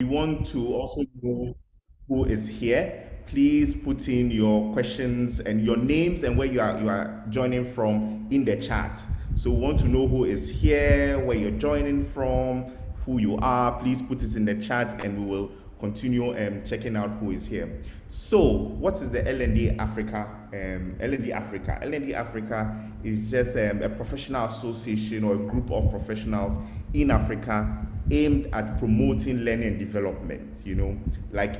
We want to also know who is here. Please put in your questions and your names and where you are joining from in the chat. So we want to know who is here, where you're joining from, who you are. Please put it in the chat and we will continue checking out who is here. So what is the L&D Africa? L&D Africa. L&D Africa is just a professional association or a group of professionals in Africa aimed at promoting learning and development, like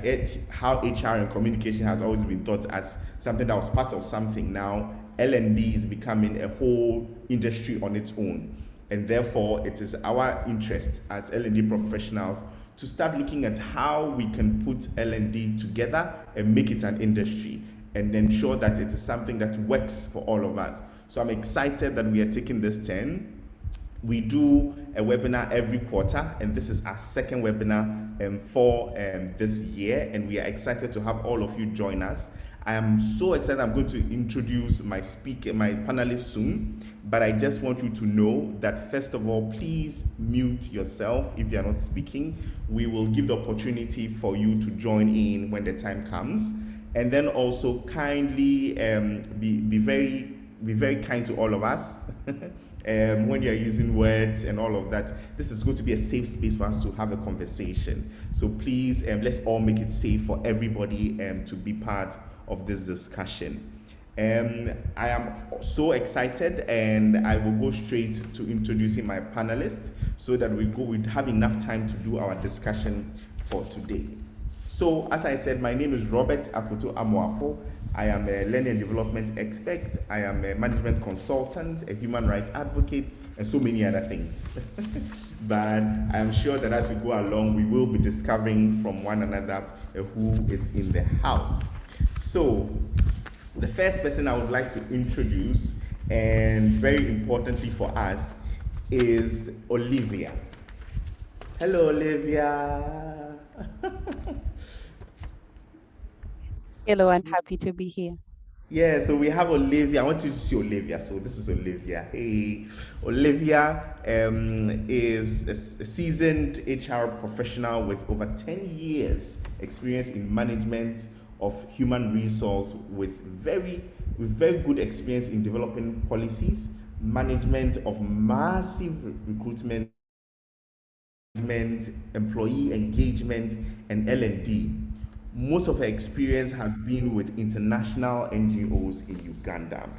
how HR and communication has always been thought as something that was part of something. Now L&D is becoming a whole industry on its own, and therefore it is our interest as L&D professionals to start looking at how we can put L&D together and make it an industry and ensure that it is something that works for all of us. So I'm excited that we are taking this turn. We do a webinar every quarter, and this is our second webinar for this year, and we are excited to have all of you join us. I am so excited. I'm going to introduce my panelists soon, but I just want you to know that first of all, please mute yourself if you are not speaking. We will give the opportunity for you to join in when the time comes, and then also kindly be very kind to all of us. When you're using words and all of that, this is going to be a safe space for us to have a conversation. So please, let's all make it safe for everybody to be part of this discussion. I am so excited, and I will go straight to introducing my panelists so that we'd have enough time to do our discussion for today. So, as I said, my name is Robert Akoto Amoafo. I am a learning and development expert. I am a management consultant, a human rights advocate, and so many other things. But I am sure that as we go along, we will be discovering from one another who is in the house. So, the first person I would like to introduce, and very importantly for us, is Olivia. Hello, Olivia. Hello, and happy to be here. Yeah, so we have Olivia. I want you to see Olivia. So this is Olivia. Hey, Olivia is a seasoned HR professional with over 10 years experience in management of human resource with very good experience in developing policies, management of massive recruitment, employee engagement, and L&D. Most of her experience has been with international NGOs in Uganda.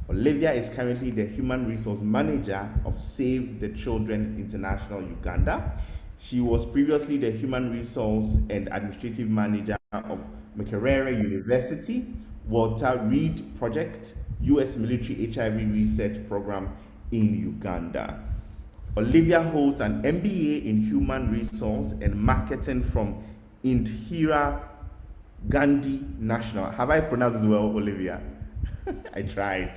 Olivia is currently the Human Resource Manager of Save the Children International Uganda. She was previously the Human Resource and Administrative Manager of Makerere University, Walter Reed Project, US Military HIV Research Program in Uganda. Olivia holds an MBA in Human Resource and Marketing from Indira Gandhi National. Have I pronounced this well, Olivia? I tried.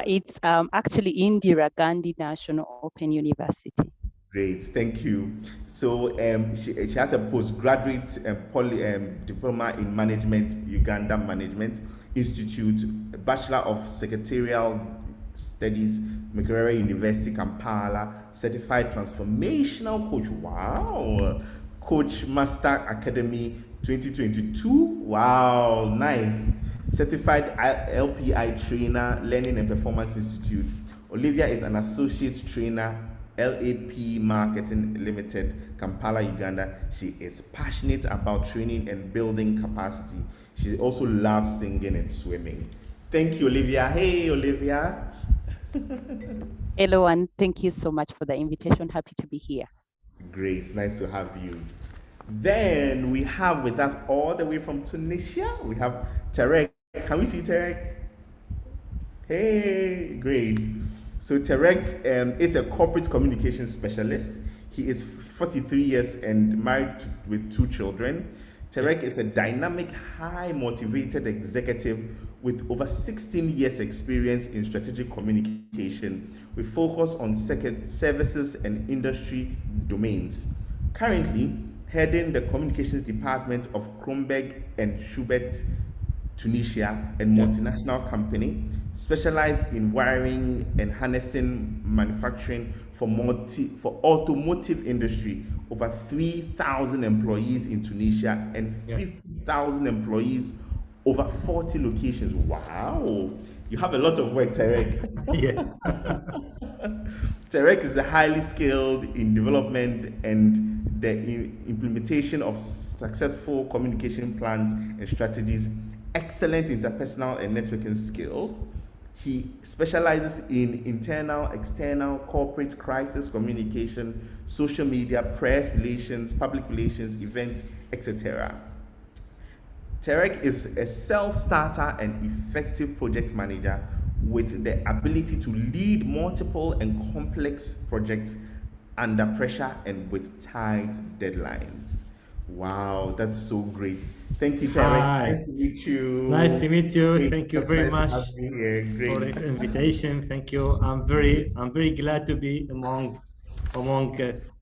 It's actually Indira Gandhi National Open University. Great, thank you. So she has a postgraduate diploma in management, Uganda Management Institute, a Bachelor of Secretarial Studies, Makerere University, Kampala, Certified Transformational Coach. Wow. Coach Master Academy 2022. Wow, nice. Certified LPI Trainer, Learning and Performance Institute. Olivia is an Associate Trainer, LAP Marketing Limited, Kampala, Uganda. She is passionate about training and building capacity. She also loves singing and swimming. Thank you, Olivia. Hey, Olivia. Hello, and thank you so much for the invitation. Happy to be here. Great, nice to have you. Then we have with us all the way from Tunisia, we have Tarek. Can we see Tarek? Hey, great. So Tarek is a corporate communications specialist. He is 43 years and married with 2 children. Tarek is a dynamic, high motivated executive with over 16 years experience in strategic communication with focus on services and industry domains. Currently, heading the communications department of Kromberg and Schubert Tunisia, and multinational company specialized in wiring and harnessing manufacturing for automotive industry. Over 3,000 employees in Tunisia and 50,000 employees over 40 locations. Wow, you have a lot of work, Tarek. Yeah. Tarek is highly skilled in development and the implementation of successful communication plans and strategies, excellent interpersonal and networking skills. He specializes in internal, external, corporate crisis communication, social media, press relations, public relations, events, etc. Tarek is a self-starter and effective project manager with the ability to lead multiple and complex projects under pressure and with tight deadlines. Wow, that's so great. Thank you, Tarek. Hi. Nice to meet you. Nice to meet you. Great. Thank you That's very nice to much have you here. for Great. this invitation. Thank you. I'm very glad to be among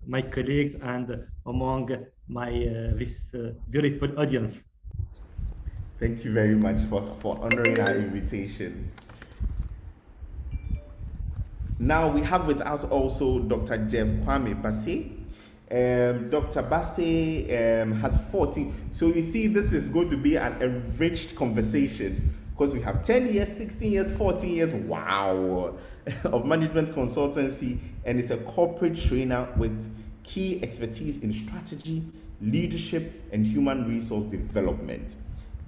my colleagues and among my this beautiful audience. Thank you very much for honoring our invitation. Now we have with us also Dr. Jeff Kwame Bassey. Dr. Bassey has 14. So you see, this is going to be an enriched conversation because we have 10 years, 16 years, 14 years, wow, of management consultancy, and is a corporate trainer with key expertise in strategy, leadership, and human resource development.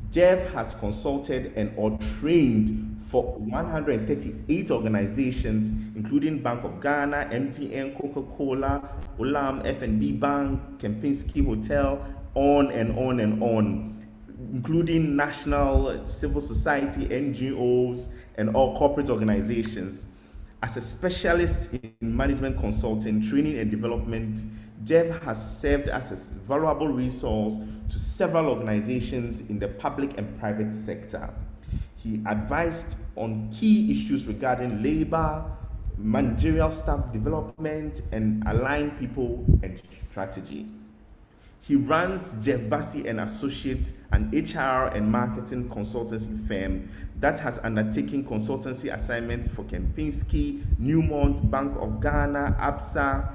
Jeff has consulted and or trained for 138 organizations, including Bank of Ghana, MTN, Coca-Cola, Olam, F&B Bank, Kempinski Hotel, on and on and on, including national, civil society, NGOs, and all corporate organizations. As a specialist in management consulting, training, and development, Jeff has served as a valuable resource to several organizations in the public and private sector. He advised on key issues regarding labor, managerial staff development, and aligned people and strategy. He runs Jeff Bassey and Associates, an HR and marketing consultancy firm that has undertaken consultancy assignments for Kempinski, Newmont, Bank of Ghana, ABSA,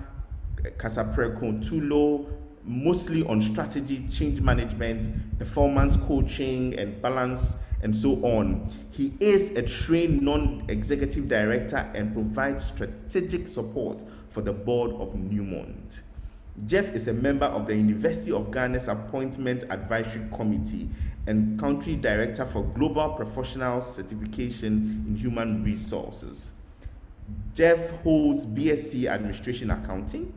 Casapreco, Tulo, mostly on strategy, change management, performance coaching, and balance, and so on. He is a trained non-executive director and provides strategic support for the board of Newmont. Jeff is a member of the University of Ghana's Appointment Advisory Committee and country director for Global Professional Certification in Human Resources. Jeff holds BSc Administration Accounting,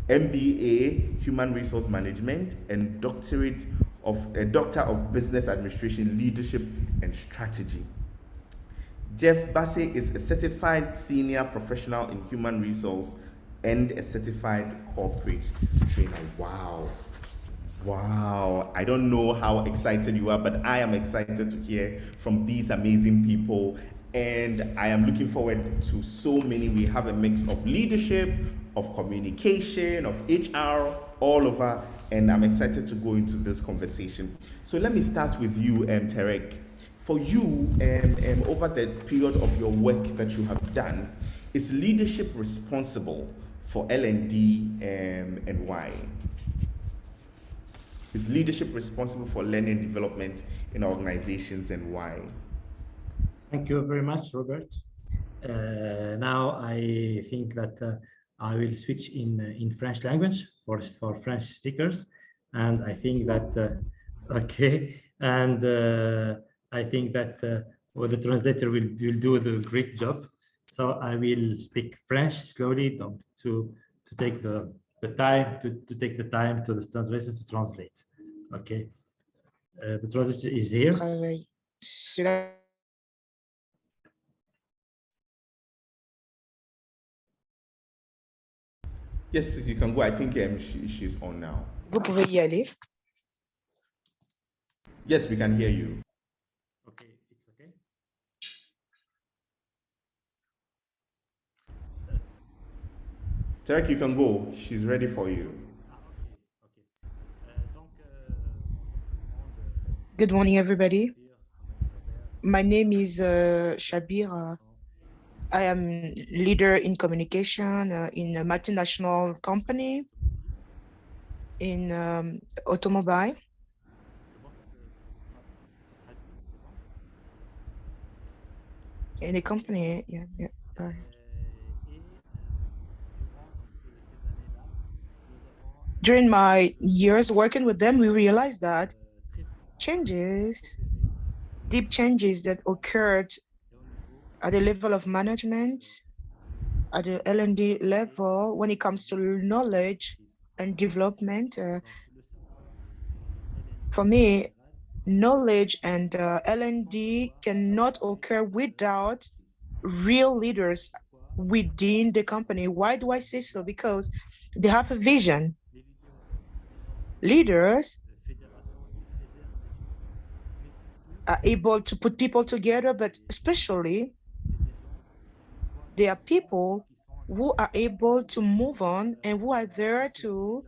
MBA Human Resource Management, and Doctor of Business Administration, Leadership, and Strategy. Jeff Bassey is a certified senior professional in human resource and a certified corporate trainer. Wow. Wow. I don't know how excited you are, but I am excited to hear from these amazing people. And I am looking forward to so many. We have a mix of leadership, of communication, of HR, all over. And I'm excited to go into this conversation. So let me start with you, Tarek. For you, over the period of your work that you have done, is leadership responsible for L&D and why? Is leadership responsible for learning and development in organizations and why? Thank you very much, Robert. Now I think that I will switch in French language for French speakers, and I think that okay, and I think that well, the translator will do the great job. So I will speak French slowly, to take the time to take the time to the translator to translate. Okay, the translator is here. Yes, please, you can go. I think she's on now. Vous pouvez y aller. Yes, we can hear you. Okay, it's okay. Tarek, you can go. She's ready for you. Okay. Good morning, everybody. My name is Chabir. I am leader in communication in a multinational company in automobile. In a company, yeah. During my years working with them, we realized that deep changes that occurred at the level of management, at the L&D level, when it comes to knowledge and development. For me, knowledge and L&D cannot occur without real leaders within the company. Why do I say so? Because they have a vision. Leaders are able to put people together, but especially they are people who are able to move on and who are there to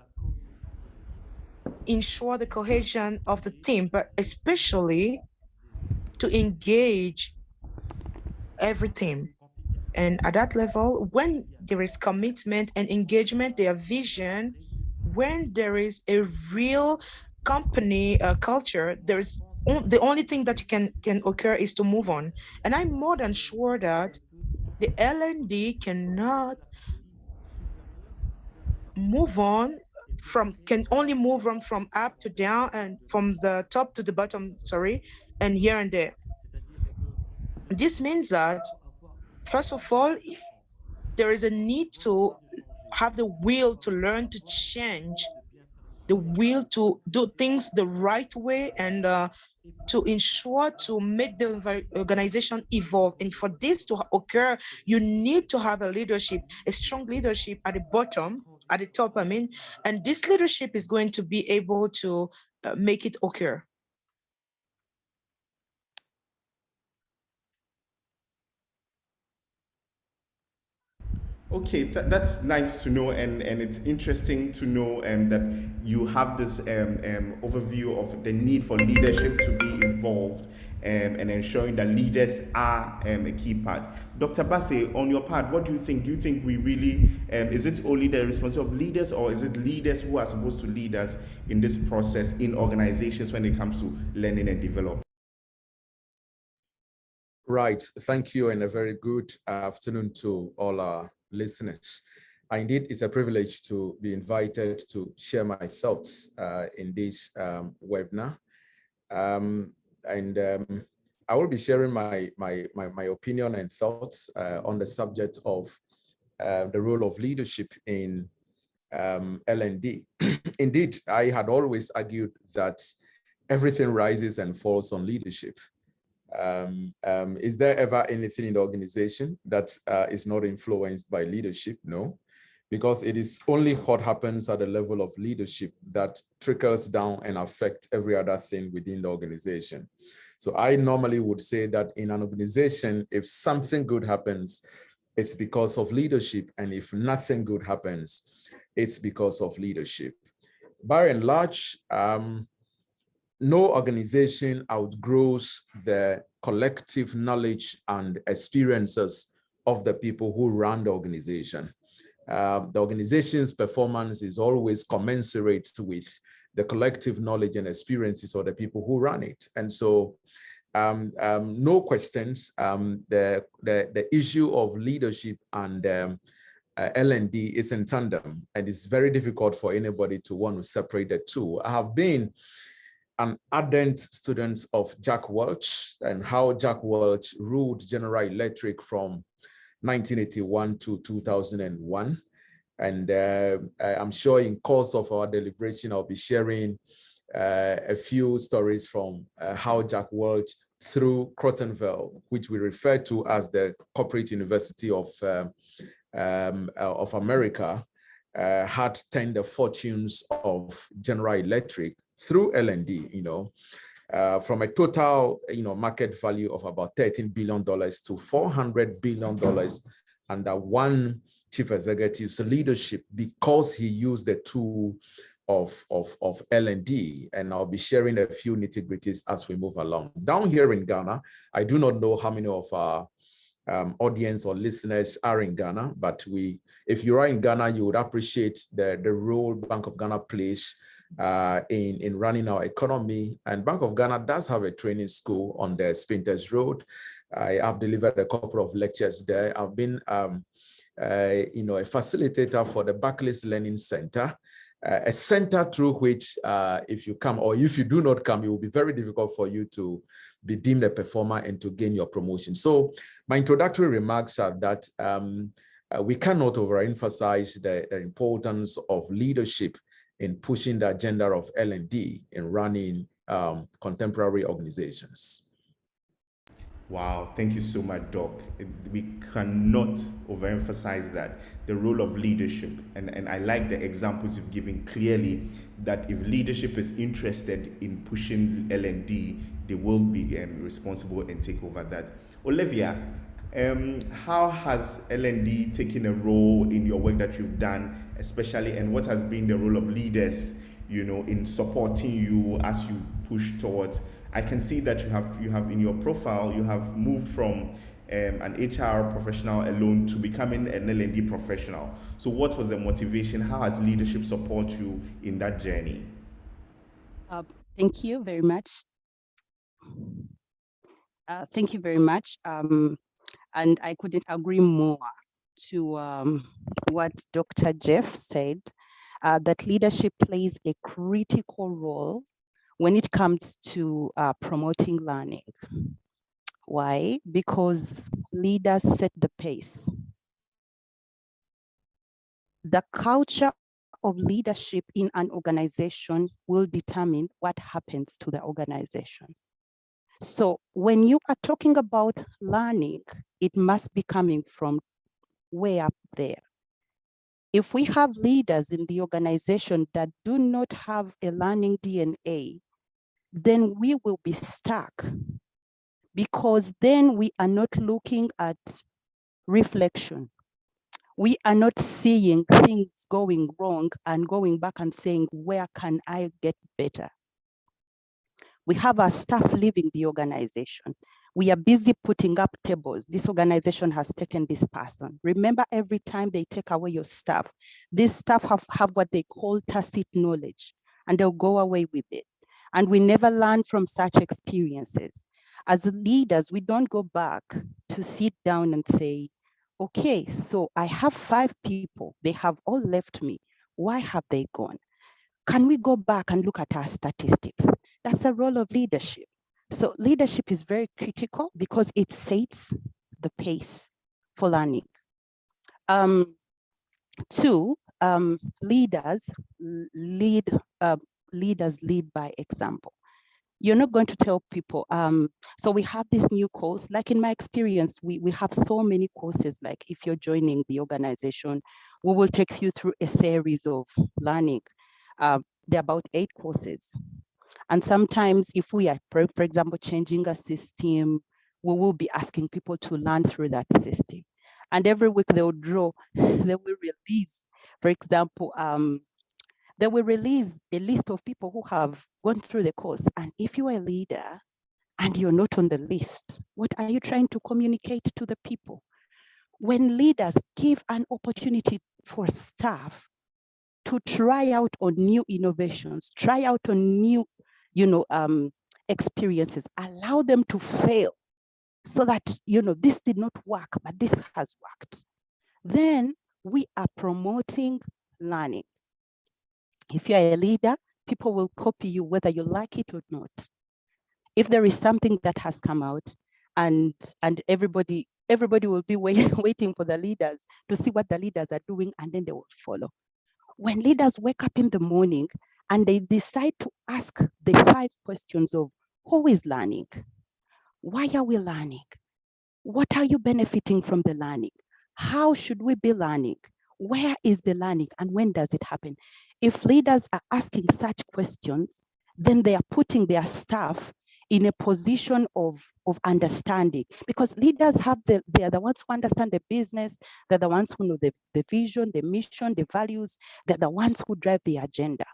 ensure the cohesion of the team, but especially to engage every team. And at that level, when there is commitment and engagement, their vision, when there is a real company culture, there's the only thing that can occur is to move on. And I'm more than sure that the L&D cannot move on can only move on from up to down and from the top to the bottom, sorry, and here and there. This means that, first of all, there is a need to have the will to learn to change, the will to do things the right way, and to ensure to make the organization evolve. And for this to occur, you need to have a leadership, a strong leadership at the bottom, at the top, I mean, and this leadership is going to be able to make it occur. Okay, that's nice to know, and it's interesting to know that you have this overview of the need for leadership to be involved and ensuring that leaders are a key part. Dr. Bassey, on your part, what do you think? Do you think we really, is it only the responsibility of leaders, or is it leaders who are supposed to lead us in this process in organizations when it comes to learning and development? Right, thank you, and a very good afternoon to all our listeners. Indeed, it's a privilege to be invited to share my thoughts in this webinar. I will be sharing my opinion and thoughts on the subject of the role of leadership in L&D. Indeed, I had always argued that everything rises and falls on leadership. Is there ever anything in the organization that is not influenced by leadership? No, because it is only what happens at the level of leadership that trickles down and affects every other thing within the organization. So I normally would say that in an organization, if something good happens, it's because of leadership. And if nothing good happens, it's because of leadership. By and large, no organization outgrows the collective knowledge and experiences of the people who run the organization. The organization's performance is always commensurate with the collective knowledge and experiences of the people who run it. And so no questions, the issue of leadership and L&D is in tandem, and it's very difficult for anybody to want to separate the two. I have been an ardent student of Jack Welch and how Jack Welch ruled General Electric from 1981 to 2001. And I'm sure in course of our deliberation, I'll be sharing a few stories from how Jack Welch through Crotonville, which we refer to as the Corporate University of America, had turned the fortunes of General Electric through L&D, from a total, market value of about $13 billion to $400 billion under one chief executive's leadership, because he used the tool of L&D, and I'll be sharing a few nitty-gritties as we move along. Down here in Ghana, I do not know how many of our audience or listeners are in Ghana, but if you are in Ghana, you would appreciate the role Bank of Ghana plays in running our economy. And Bank of Ghana does have a training school on the Spinters Road. I have delivered a couple of lectures there. I've been a facilitator for the Barclays Learning Center, a center through which if you come or if you do not come, it will be very difficult for you to be deemed a performer and to gain your promotion. So my introductory remarks are that we cannot overemphasize the importance of leadership in pushing the agenda of L&D in running contemporary organizations. Wow, thank you so much, Doc. We cannot overemphasize that, the role of leadership. And I like the examples you've given clearly that if leadership is interested in pushing L&D, they will be responsible and take over that. Olivia, how has L&D taken a role in your work that you've done, especially, and what has been the role of leaders, in supporting you as you push towards? I can see that you have in your profile, you have moved from an HR professional alone to becoming an L&D professional. So what was the motivation? How has leadership support you in that journey? Thank you very much. Thank you very much. And I couldn't agree more to what Dr. Jeff said, that leadership plays a critical role when it comes to promoting learning. Why? Because leaders set the pace. The culture of leadership in an organization will determine what happens to the organization. So when you are talking about learning, it must be coming from way up there. If we have leaders in the organization that do not have a learning DNA, then we will be stuck, because then we are not looking at reflection. We are not seeing things going wrong and going back and saying, where can I get better? We have our staff leaving the organization. We are busy putting up tables. This organization has taken this person. Remember, every time they take away your staff, these staff have what they call tacit knowledge, and they'll go away with it. And we never learn from such experiences. As leaders, we don't go back to sit down and say, okay, so I have 5 people. They have all left me. Why have they gone? Can we go back and look at our statistics? That's a role of leadership. So leadership is very critical because it sets the pace for learning. 2, leaders lead by example. You're not going to tell people, so we have this new course. Like in my experience, we have so many courses. Like if you're joining the organization, we will take you through a series of learning. There are about 8 courses. And sometimes if we are, for example, changing a system, we will be asking people to learn through that system. And every week they will release, for example, they will release a list of people who have gone through the course. And if you are a leader and you're not on the list, what are you trying to communicate to the people? When leaders give an opportunity for staff to try out on new innovations, try out on new, experiences, allow them to fail so that, this did not work, but this has worked. Then we are promoting learning. If you're a leader, people will copy you whether you like it or not. If there is something that has come out and everybody will be waiting for the leaders to see what the leaders are doing, and then they will follow. When leaders wake up in the morning and they decide to ask the 5 questions of who is learning? Why are we learning? What are you benefiting from the learning? How should we be learning? Where is the learning and when does it happen? If leaders are asking such questions, then they are putting their staff in a position of understanding, because leaders they are the ones who understand the business, they're the ones who know the vision, the mission, the values, they're the ones who drive the agenda.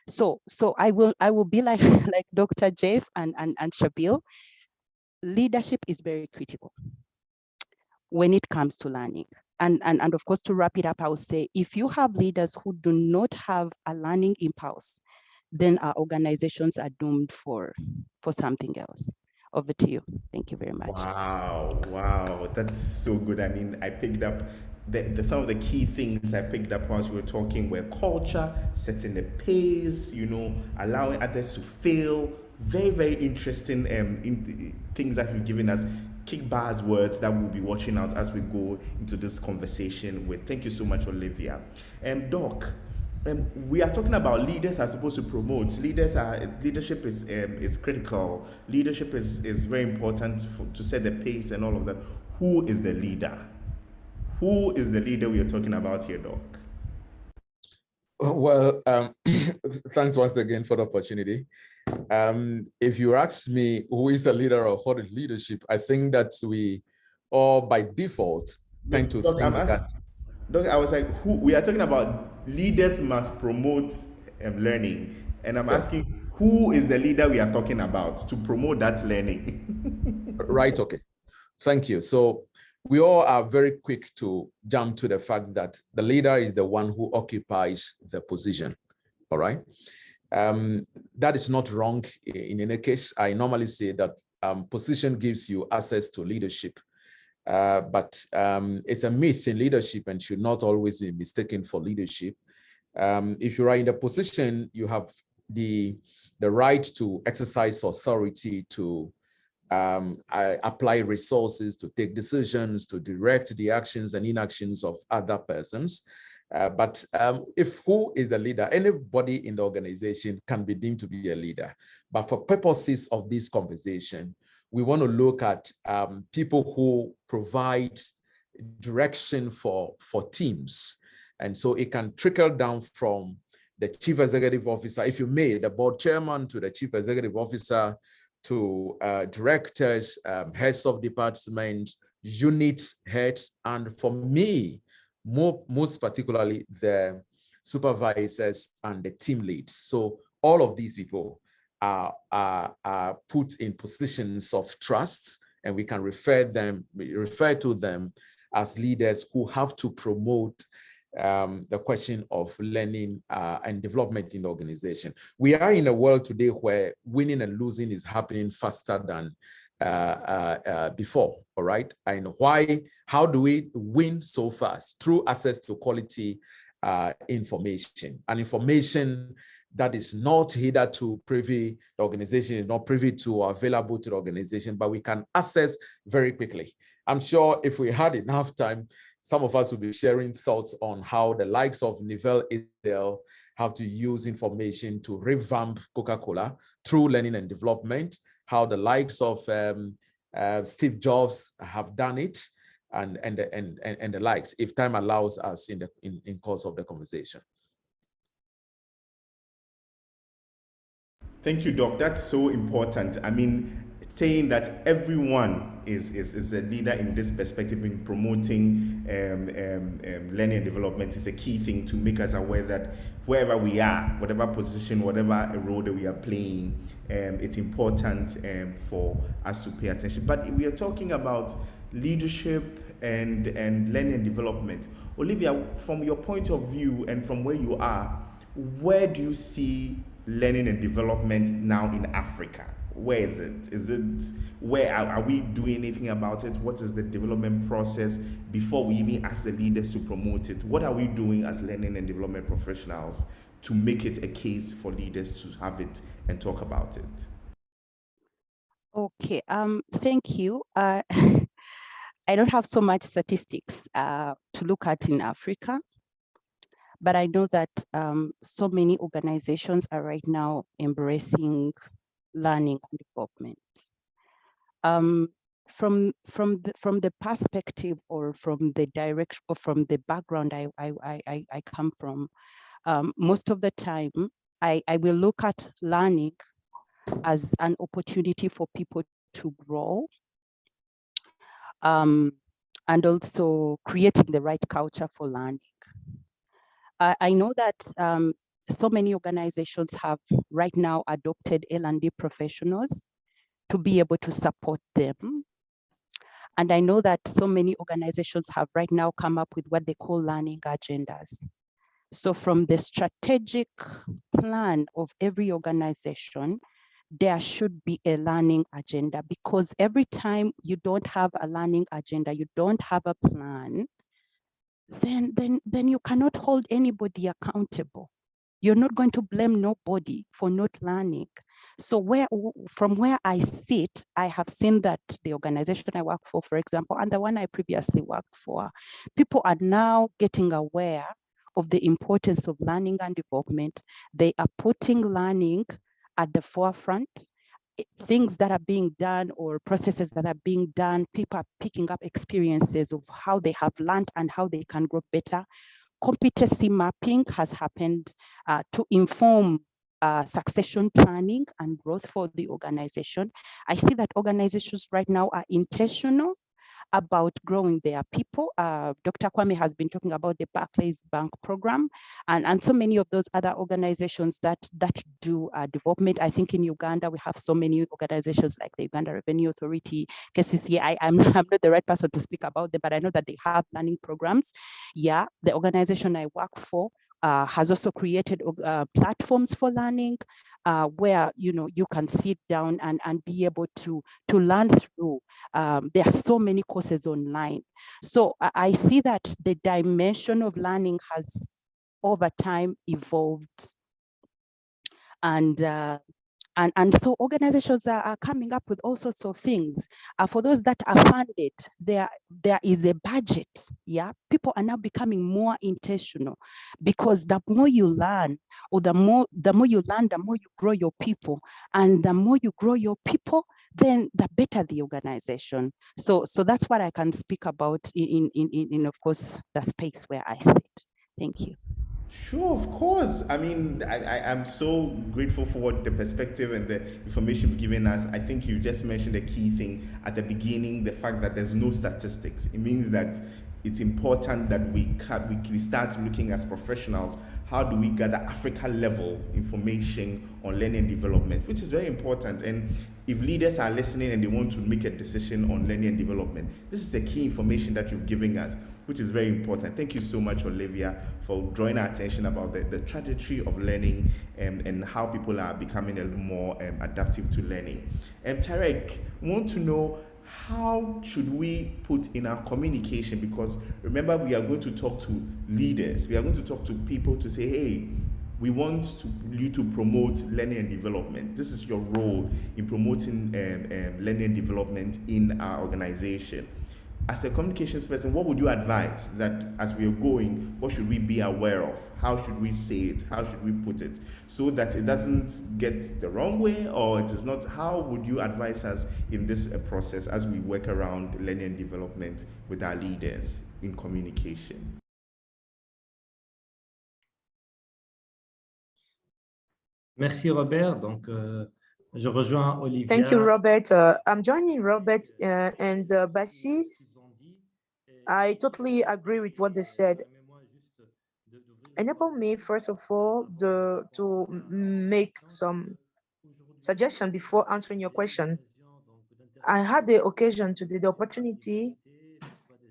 So I will be like like Dr. Jeff and Chabir. Leadership is very critical when it comes to learning. And of course, to wrap it up, I would say, if you have leaders who do not have a learning impulse, then our organizations are doomed for something else. Over to you. Thank you very much. Wow, that's so good. I mean, I picked up some of the key things I picked up whilst we were talking were culture, setting the pace, you know, allowing others to fail. Very, very interesting things that you've given us. Kick buzzwords that we'll be watching out as we go into this conversation with. Thank you so much, Olivia. Doc, we are talking about leaders are supposed to promote. Leadership is critical. Leadership is very important to set the pace and all of that. Who is the leader? Who is the leader we are talking about here, Doc? Well, thanks once again for the opportunity. If you ask me who is a leader or what is leadership, I think that we all by default tend to think that. Doc, I was like, who we are talking about leaders must promote learning. And I'm asking, who is the leader we are talking about to promote that learning? Right, okay. Thank you. So we all are very quick to jump to the fact that the leader is the one who occupies the position, all right? That is not wrong in any case. I normally say that position gives you access to leadership, but it's a myth in leadership and should not always be mistaken for leadership. If you are in the position, you have the right to exercise authority, to apply resources, to take decisions, to direct the actions and inactions of other persons. But if who is the leader, anybody in the organization can be deemed to be a leader. But for purposes of this conversation, we want to look at people who provide direction for teams. And so it can trickle down from the chief executive officer, if you may, the board chairman, to the chief executive officer, to directors, heads of departments, unit heads, and for me, most particularly the supervisors and the team leads. So all of these people are put in positions of trust, and we can refer to them as leaders who have to promote the question of learning and development in the organization. We are in a world today where winning and losing is happening faster than before, all right? And how do we win so fast? Through access to quality information, and information that is not hitherto privy, the organization is not privy to or available to the organization, but we can access very quickly. I'm sure if we had enough time, some of us will be sharing thoughts on how the likes of Nivelle Isdale have to use information to revamp Coca-Cola through learning and development, how the likes of Steve Jobs have done it, and the likes, if time allows us in course of the conversation. Thank you, Doc. That's so important. I mean, saying that everyone is a leader in this perspective in promoting learning and development is a key thing to make us aware that wherever we are, whatever position, whatever role that we are playing, it's important for us to pay attention. But we are talking about leadership and learning and development. Olivia, from your point of view and from where you are, where do you see learning and development now in Africa? Where is it? Where are we doing anything about it? What is the development process before we even ask the leaders to promote it? What are we doing as learning and development professionals to make it a case for leaders to have it and talk about it? Okay, thank you. I don't have so much statistics to look at in Africa, but I know that so many organizations are right now embracing learning and development. From the perspective or from the direction or from the background I come from, most of the time I will look at learning as an opportunity for people to grow, and also creating the right culture for learning. I know that so many organizations have right now adopted L&D professionals to be able to support them. And I know that so many organizations have right now come up with what they call learning agendas. So from the strategic plan of every organization, there should be a learning agenda, because every time you don't have a learning agenda, you don't have a plan, then you cannot hold anybody accountable. You're not going to blame nobody for not learning. So from where I sit, I have seen that the organization I work for example, and the one I previously worked for, people are now getting aware of the importance of learning and development. They are putting learning at the forefront. Things that are being done or processes that are being done, people are picking up experiences of how they have learned and how they can grow better. Competency mapping has happened to inform succession planning and growth for the organization. I see that organizations right now are intentional about growing their people. Dr. Kwame has been talking about the Barclays Bank program and so many of those other organizations that do development. I think in Uganda, we have so many organizations like the Uganda Revenue Authority, KCCA. I'm not the right person to speak about them, but I know that they have learning programs. Yeah, the organization I work for has also created platforms for learning where you can sit down and be able to learn through. There are so many courses online. So I see that the dimension of learning has over time evolved. And so organizations are coming up with all sorts of things. For those that are funded, there is a budget. Yeah, people are now becoming more intentional, because the more you learn, or the more you learn, the more you grow your people, and the more you grow your people, then the better the organization. So that's what I can speak about in of course the space where I sit. Thank you. Sure, of course. I mean, I'm so grateful for what the perspective and the information you've given us. I think you just mentioned a key thing at the beginning, the fact that there's no statistics. It means that it's important that we start looking as professionals. How do we gather Africa level information on learning and development, which is very important. And if leaders are listening and they want to make a decision on learning and development, this is a key information that you've given us, which is very important. Thank you so much, Olivia, for drawing our attention about the trajectory of learning and how people are becoming a little more adaptive to learning. And Tarek, we want to know, how should we put in our communication? Because remember, we are going to talk to leaders. We are going to talk to people to say, hey, we want you to promote learning and development. This is your role in promoting learning and development in our organization. As a communications person, what would you advise that as we are going, what should we be aware of? How should we say it? How should we put it? So that it doesn't get the wrong way, or it is not. How would you advise us in this process as we work around learning and development with our leaders in communication? Merci Robert. Donc, je rejoins Olivia. Thank you, Robert. I'm joining Robert and Bassey. I totally agree with what they said. Enable me, first of all, to make some suggestion before answering your question. I had the occasion today, the opportunity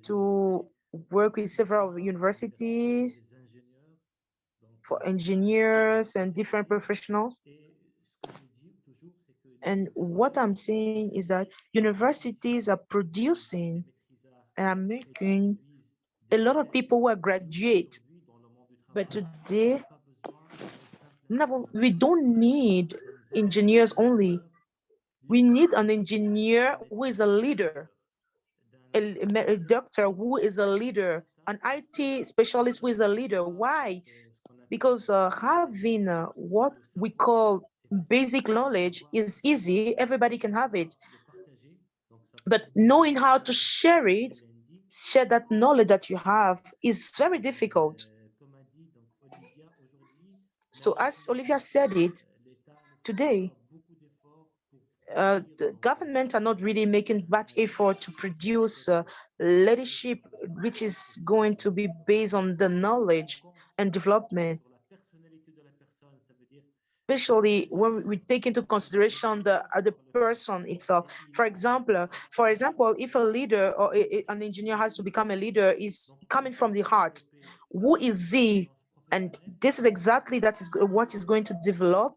to work with several universities for engineers and different professionals. And what I'm saying is that universities are producing and are making a lot of people who are graduate. But today, we don't need engineers only. We need an engineer who is a leader, a doctor who is a leader, an IT specialist who is a leader. Why? Because having what we call basic knowledge is easy, everybody can have it. But knowing how to share it, share that knowledge that you have, is very difficult. So as Olivia said it, today, the government are not really making much effort to produce leadership, which is going to be based on the knowledge and development. especially when we take into consideration the person itself. For example, if a leader or an engineer has to become a leader, is coming from the heart. Who is he? And this is exactly what is going to develop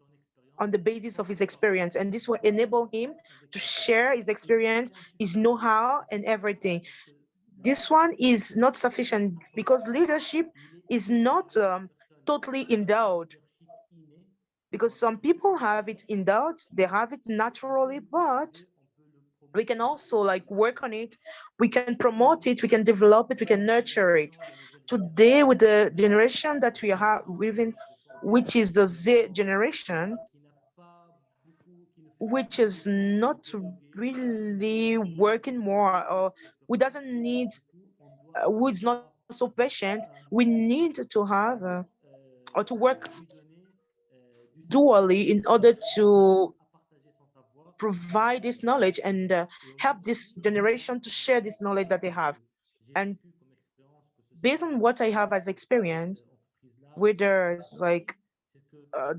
on the basis of his experience, and this will enable him to share his experience, his know-how, and everything. This one is not sufficient because leadership is not totally endowed, because some people have it endowed, they have it naturally, but we can also like work on it, we can promote it, we can develop it, we can nurture it. Today, with the generation that we are living, which is the Z generation, which is not really working more, or who doesn't need, who is not so patient, we need to have or to work dually in order to provide this knowledge and help this generation to share this knowledge that they have. And based on what I have as experience, whether it's like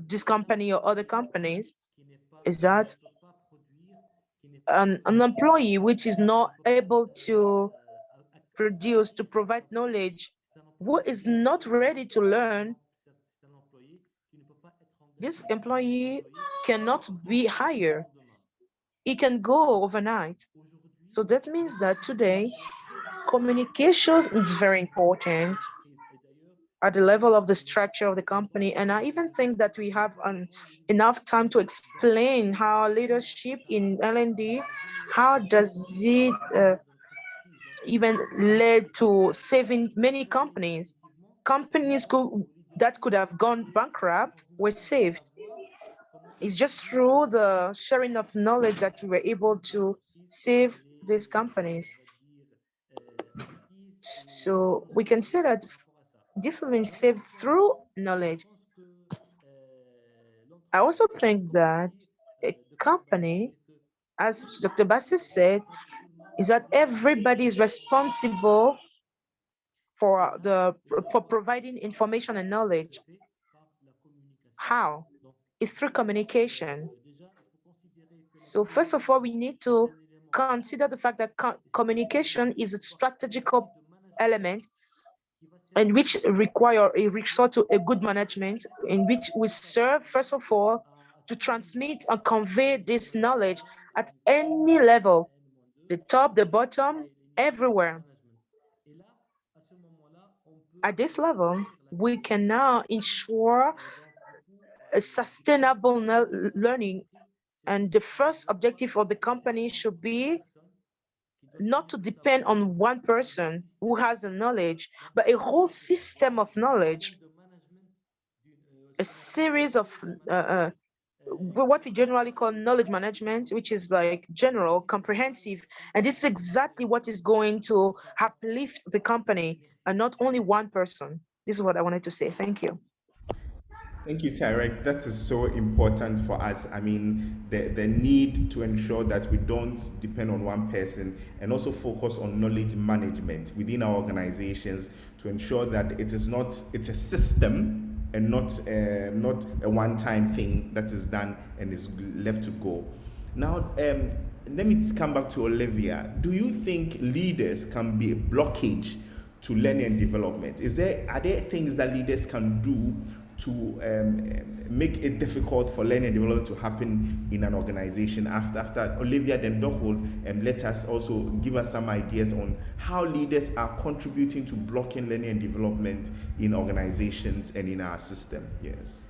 this company or other companies, is that an employee which is not able to produce, to provide knowledge, who is not ready to learn, this employee cannot be hired. He can go overnight. So that means that today, communication is very important at the level of the structure of the company. And I even think that we have enough time to explain how leadership in L&D, how does it even led to saving many companies. Companies that could have gone bankrupt were saved. It's just through the sharing of knowledge that we were able to save these companies. So we can say that this has been saved through knowledge. I also think that a company, as Dr. Bassey said, is that everybody is responsible for providing information and knowledge. How? It's through communication. So first of all, we need to consider the fact that communication is a strategical element and which require a resort to a good management, in which we serve, first of all, to transmit and convey this knowledge at any level, the top, the bottom, everywhere. At this level, we can now ensure a sustainable learning. And the first objective of the company should be not to depend on one person who has the knowledge, but a whole system of knowledge, a series of what we generally call knowledge management, which is like general, comprehensive. And this is exactly what is going to uplift the company and not only one person. This is what I wanted to say. Thank you. Thank you, Tarek. That is so important for us. I mean, the need to ensure that we don't depend on one person and also focus on knowledge management within our organizations to ensure that it's a system and not a one-time thing that is done and is left to go. Now, let me come back to Olivia. Do you think leaders can be a blockage to learning and development? Are there things that leaders can do to make it difficult for learning and development to happen in an organization? After Olivia, then Dohol, let us also give us some ideas on how leaders are contributing to blocking learning and development in organizations and in our system. Yes.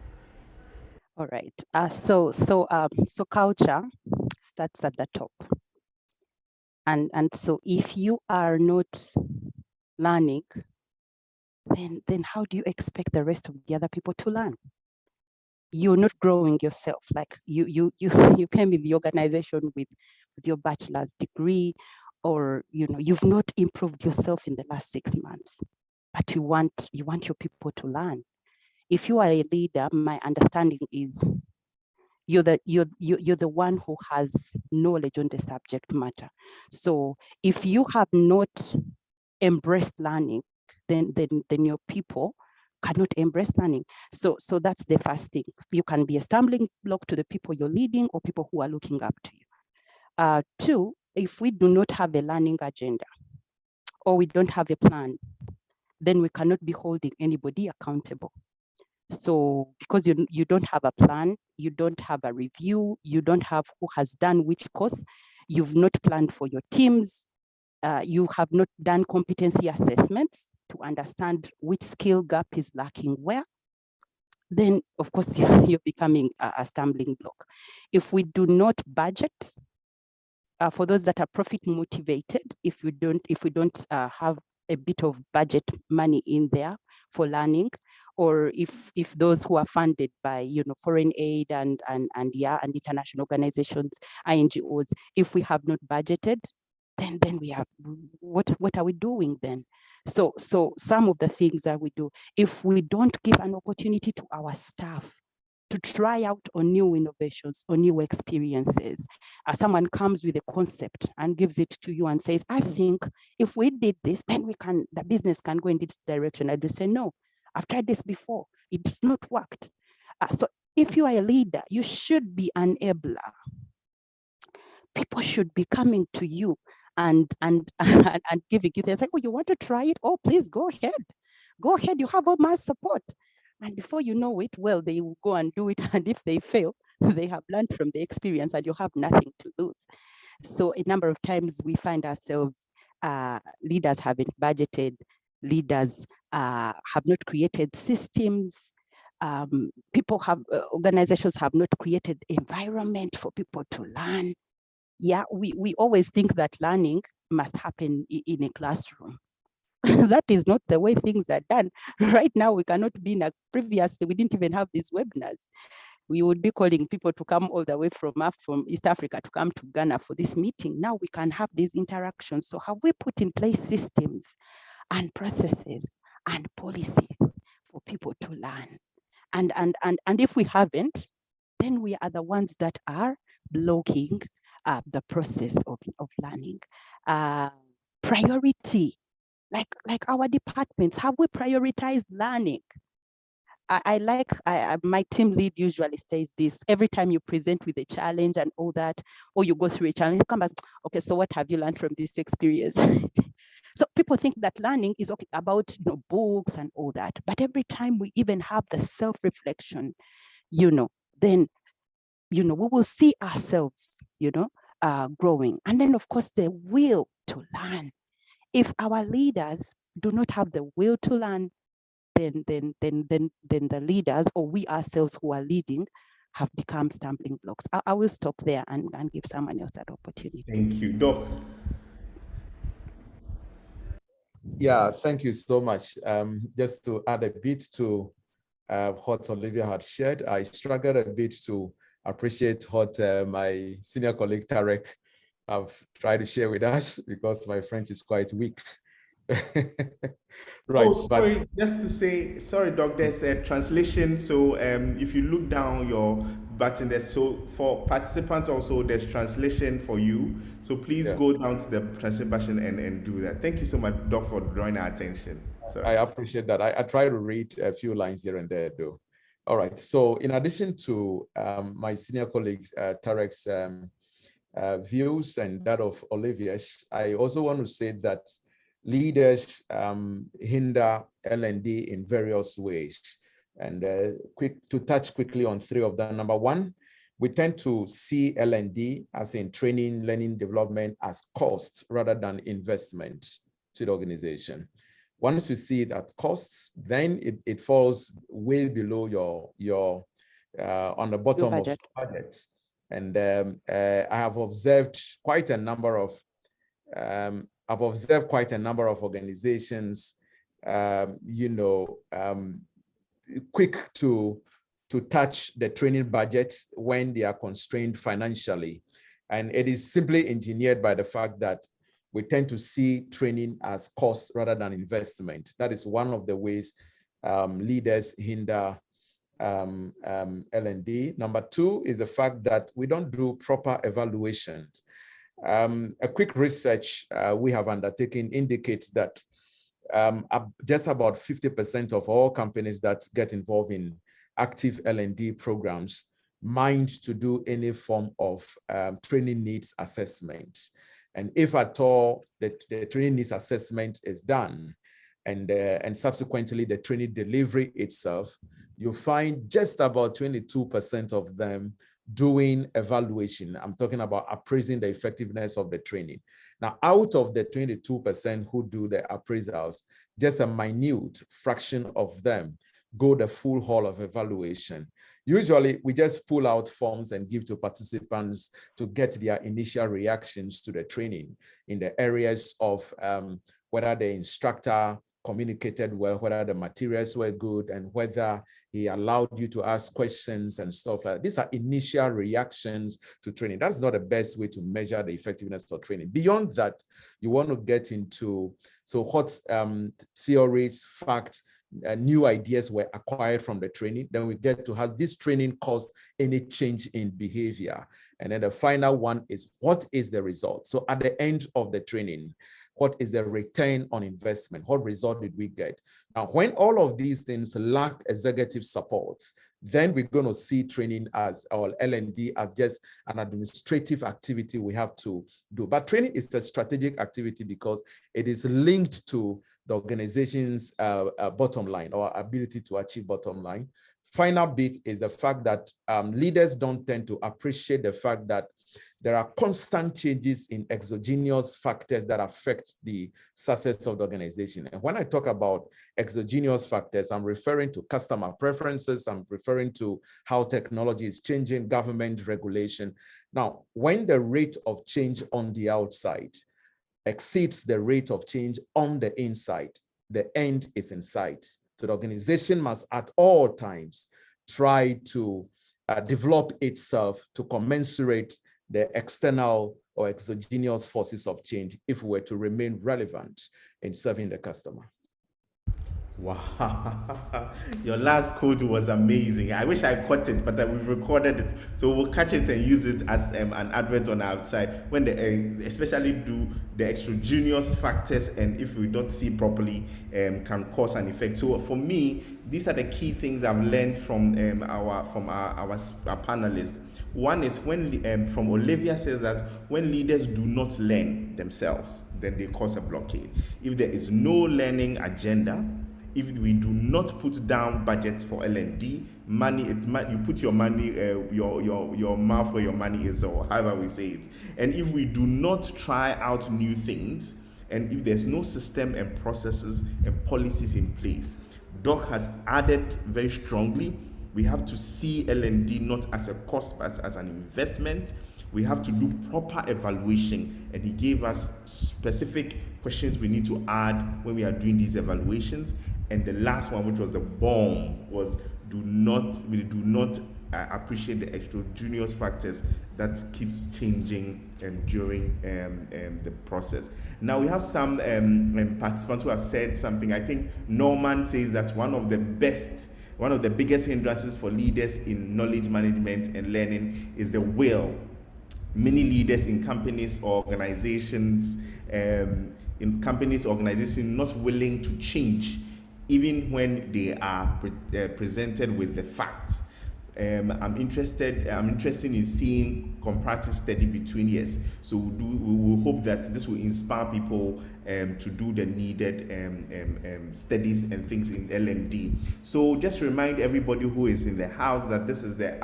All right. So culture starts at the top, and so if you are not learning, then how do you expect the rest of the other people to learn? You're not growing yourself. Like you came in the organization with your bachelor's degree, or you've not improved yourself in the last 6 months, but you want your people to learn. If you are a leader, my understanding is you're the one who has knowledge on the subject matter. So if you have not embraced learning, then your people cannot embrace learning. So that's the first thing. You can be a stumbling block to the people you're leading or people who are looking up to you. Two, if we do not have a learning agenda or we don't have a plan, then we cannot be holding anybody accountable. So because you don't have a plan, you don't have a review, you don't have who has done which course, you've not planned for your teams, you have not done competency assessments to understand which skill gap is lacking where, then of course you're becoming a stumbling block. If we do not budget, for those that are profit motivated, if we don't have a bit of budget money in there for learning, or if those who are funded by foreign aid and international organizations, NGOs, if we have not budgeted, then we are, what are we doing then? So some of the things that we do, if we don't give an opportunity to our staff to try out on new innovations or new experiences. Someone comes with a concept and gives it to you and says, I think if we did this, then the business can go in this direction. I do say, no, I've tried this before. It's not worked. So if you are a leader, you should be an enabler. People should be coming to you and giving you, they're like, oh, you want to try it? Oh, please go ahead. Go ahead, you have all my support. And before you know it, well, they will go and do it. And if they fail, they have learned from the experience and you have nothing to lose. So a number of times we find ourselves, leaders haven't budgeted, leaders have not created systems, organizations have not created environment for people to learn. Yeah, we always think that learning must happen in a classroom. That is not the way things are done. Right now, we cannot be previously, we didn't even have these webinars. We would be calling people to come all the way from East Africa to come to Ghana for this meeting. Now we can have these interactions. So have we put in place systems and processes and policies for people to learn? And if we haven't, then we are the ones that are blocking the process of learning. Priority. Like our departments, have we prioritized learning? My team lead usually says this every time you present with a challenge and all that, or you go through a challenge, you come back, okay, so what have you learned from this experience? So people think that learning is about books and all that, but every time we even have the self-reflection, then we will see ourselves, growing. And then of course the will to learn. If our leaders do not have the will to learn, then the leaders or we ourselves who are leading have become stumbling blocks. I will stop there and give someone else that opportunity. Thank you, Doc. Yeah, thank you so much. Just to add a bit to what Olivia had shared, I struggled a bit to appreciate what my senior colleague Tarek have tried to share with us, because my French is quite weak. Right. Oh, sorry, just to say, sorry, Doc, there's a translation. So if you look down your button, so for participants also, there's translation for you. So please go down to the translation button and do that. Thank you so much, Doc, for drawing our attention. Sorry. I appreciate that. I try to read a few lines here and there, though. All right. So in addition to my senior colleagues, Tarek's views and that of Olivia's, I also want to say that leaders hinder L&D in various ways. And to touch quickly on three of them. Number one, we tend to see L&D as in training, learning, development as cost rather than investment to the organization. Once you see that costs, then it falls way below your on the bottom of your budget. And I have observed quite a number of organizations, quick to touch the training budget when they are constrained financially. And it is simply engineered by the fact that we tend to see training as cost rather than investment. That is one of the ways leaders hinder L&D. Number two is the fact that we don't do proper evaluations. A quick research we have undertaken indicates that just about 50% of all companies that get involved in active L&D programs mind to do any form of training needs assessment. And if at all the training needs assessment is done, and subsequently the training delivery itself, you find just about 22% of them doing evaluation. I'm talking about appraising the effectiveness of the training. Now, out of the 22% who do the appraisals, just a minute fraction of them go the full haul of evaluation. Usually, we just pull out forms and give to participants to get their initial reactions to the training in the areas of whether the instructor communicated well, whether the materials were good, and whether he allowed you to ask questions and stuff like that. These are initial reactions to training. That's not the best way to measure the effectiveness of training. Beyond that, you want to get into, so what theories, facts, new ideas were acquired from the training. Then we get to, has this training caused any change in behavior? And then the final one is, what is the result? So at the end of the training, what is the return on investment? What result did we get? Now, when all of these things lack executive support, then we're going to see training as, or L&D as just an administrative activity we have to do. But training is a strategic activity because it is linked to the organization's bottom line or ability to achieve bottom line. Final bit is the fact that leaders don't tend to appreciate the fact that there are constant changes in exogenous factors that affect the success of the organization. And when I talk about exogenous factors, I'm referring to customer preferences, I'm referring to how technology is changing, government regulation. Now, when the rate of change on the outside exceeds the rate of change on the inside, the end is in sight. So the organization must at all times try to develop itself to commensurate the external or exogenous forces of change if we were to remain relevant in serving the customer. Wow, your last quote was amazing. I wish I caught it, but we've recorded it, so we'll catch it and use it as an advert on our side when they especially do the extraneous factors, and if we don't see properly, can cause an effect. So for me, these are the key things I've learned from our panelists. One is when from Olivia says that when leaders do not learn themselves, then they cause a blockade. If there is no learning agenda, if we do not put down budgets for L&D, money, you put your money, your mouth where your money is, or however we say it. And if we do not try out new things, and if there's no system and processes and policies in place, Doc has added very strongly, we have to see L&D not as a cost, but as an investment. We have to do proper evaluation, and he gave us specific questions we need to add when we are doing these evaluations. And the last one, which was the bomb, was we do not appreciate the extraneous factors that keeps changing during the process. Now we have some participants who have said something. I think Norman says that one of the biggest hindrances for leaders in knowledge management and learning is the will. Many leaders in companies or organizations, not willing to change, even when they are presented with the facts. I'm interested in seeing comparative study between years. So we will hope that this will inspire people to do the needed studies and things in L&D. So just remind everybody who is in the house that this is the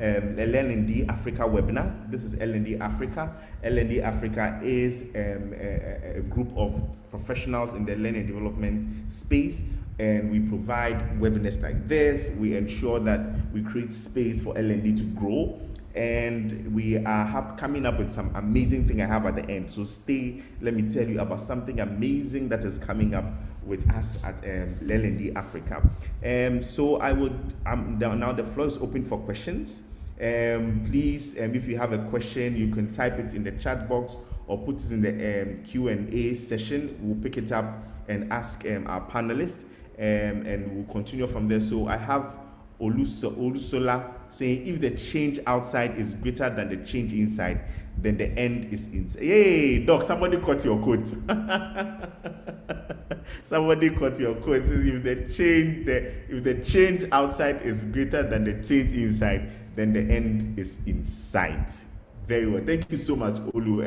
L&D Africa webinar. This is L&D Africa. L&D Africa is a group of professionals in the learning and development space, and we provide webinars like this. We ensure that we create space for L&D to grow, and we are coming up with some amazing thing I have at the end. So stay, let me tell you about something amazing that is coming up with us at L&D Africa. So I would, now the floor is open for questions. Please, if you have a question, you can type it in the chat box or put it in the Q&A session. We'll pick it up and ask our panelists, and we'll continue from there. So I have Olusola saying, if the change outside is greater than the change inside, then the end is inside. Hey, Doc, somebody caught your quote. Somebody caught your quote. If the change outside is greater than the change inside, then the end is in sight. Very well. Thank you so much, Olu.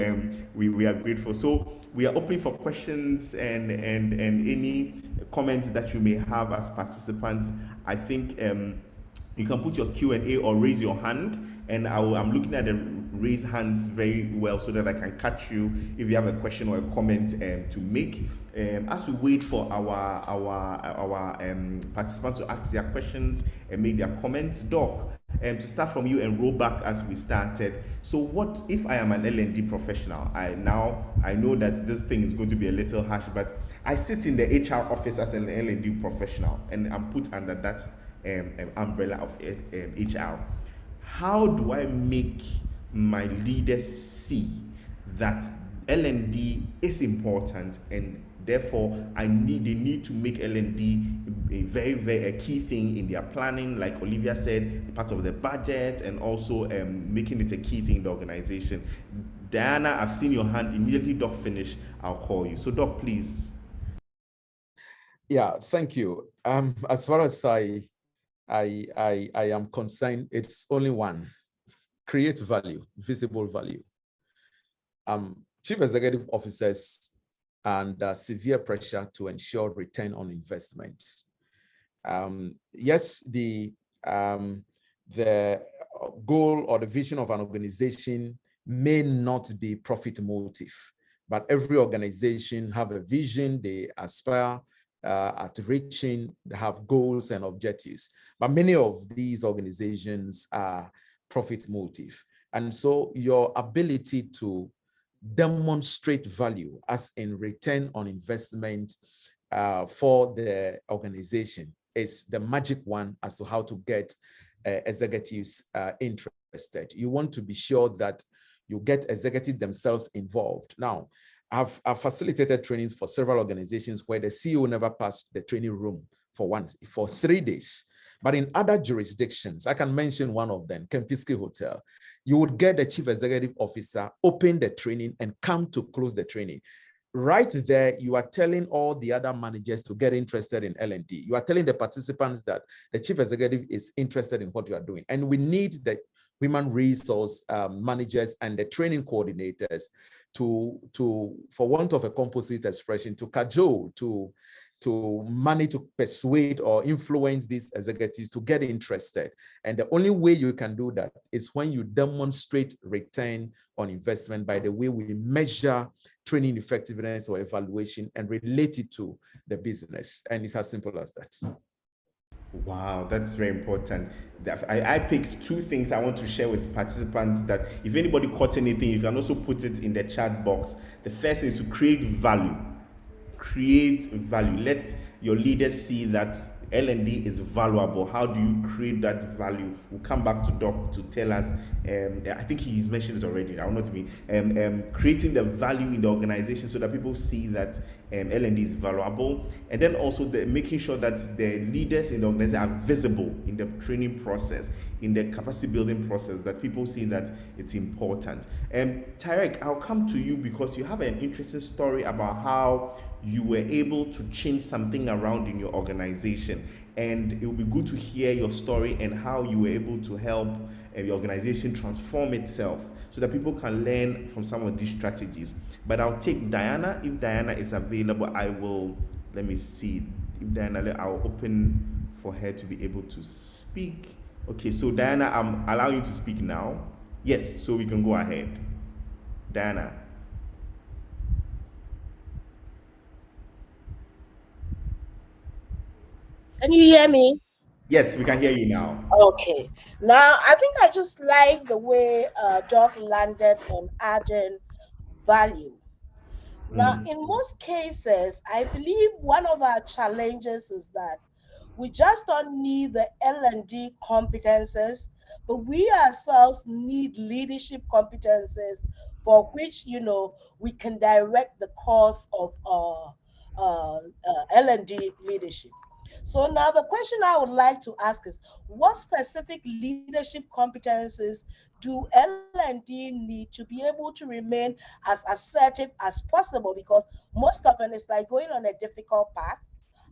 We are grateful. So we are open for questions and any comments that you may have as participants. I think you can put your Q&A or raise your hand, and I'm looking at the raise hands very well so that I can catch you if you have a question or a comment to make. As we wait for our participants to ask their questions and make their comments, Doc, to start from you and roll back as we started. So what if I am an L&D professional? I know that this thing is going to be a little harsh, but I sit in the HR office as an L&D professional and I'm put under that umbrella of HR. How do I make my leaders see that L&D is important, and therefore they need to make L&D a very key thing in their planning, like Olivia said, part of the budget, and also making it a key thing in the organization. Diana, I've seen your hand. Immediately Doc finish, I'll call you. So Doc, please. Yeah, thank you. As far as I am concerned, it's only one: create value, visible value. Chief executive officers under severe pressure to ensure return on investment. Yes, the goal or the vision of an organization may not be profit motive, but every organization have a vision. They aspire at reaching, they have goals and objectives. But many of these organizations are profit motive. And so your ability to demonstrate value, as in return on investment for the organization, is the magic one as to how to get executives interested. You want to be sure that you get executives themselves involved. Now, I've facilitated trainings for several organizations where the CEO never passed the training room for 3 days. But in other jurisdictions, I can mention one of them, Kempinski Hotel, you would get the chief executive officer, open the training and come to close the training. Right there, you are telling all the other managers to get interested in L&D. You are telling the participants that the chief executive is interested in what you are doing. And we need the human resource managers and the training coordinators to, for want of a composite expression, to cajole, to manage to persuade or influence these executives to get interested. And the only way you can do that is when you demonstrate return on investment by the way we measure training effectiveness or evaluation and relate it to the business. And it's as simple as that. Wow, that's very important. I picked 2 things I want to share with participants that if anybody caught anything, you can also put it in the chat box. The first is to create value. Create value. Let your leaders see that L&D is valuable. How do you create that value? We'll come back to Doc to tell us. I think he's mentioned it already. I don't know to me. Creating the value in the organization so that people see that L&D is valuable, and then also making sure that the leaders in the organization are visible in the training process, in the capacity building process, that people see that it's important. Tarek, I'll come to you because you have an interesting story about how you were able to change something around in your organization, and it will be good to hear your story and how you were able to help your organization transform itself so that people can learn from some of these strategies. But I'll take Diana. If Diana is available, let me see. If Diana, I'll open for her to be able to speak. Okay, so Diana, I'm allowing you to speak now. Yes, so we can go ahead. Diana. Can you hear me? Yes, we can hear you now. Okay. Now, I think I just like the way Doc landed on adding value. Now, in most cases, I believe one of our challenges is that we just don't need the L&D competences, but we ourselves need leadership competences for which, we can direct the course of L&D leadership. So now the question I would like to ask is, what specific leadership competences do L&D need to be able to remain as assertive as possible, because most often it's like going on a difficult path.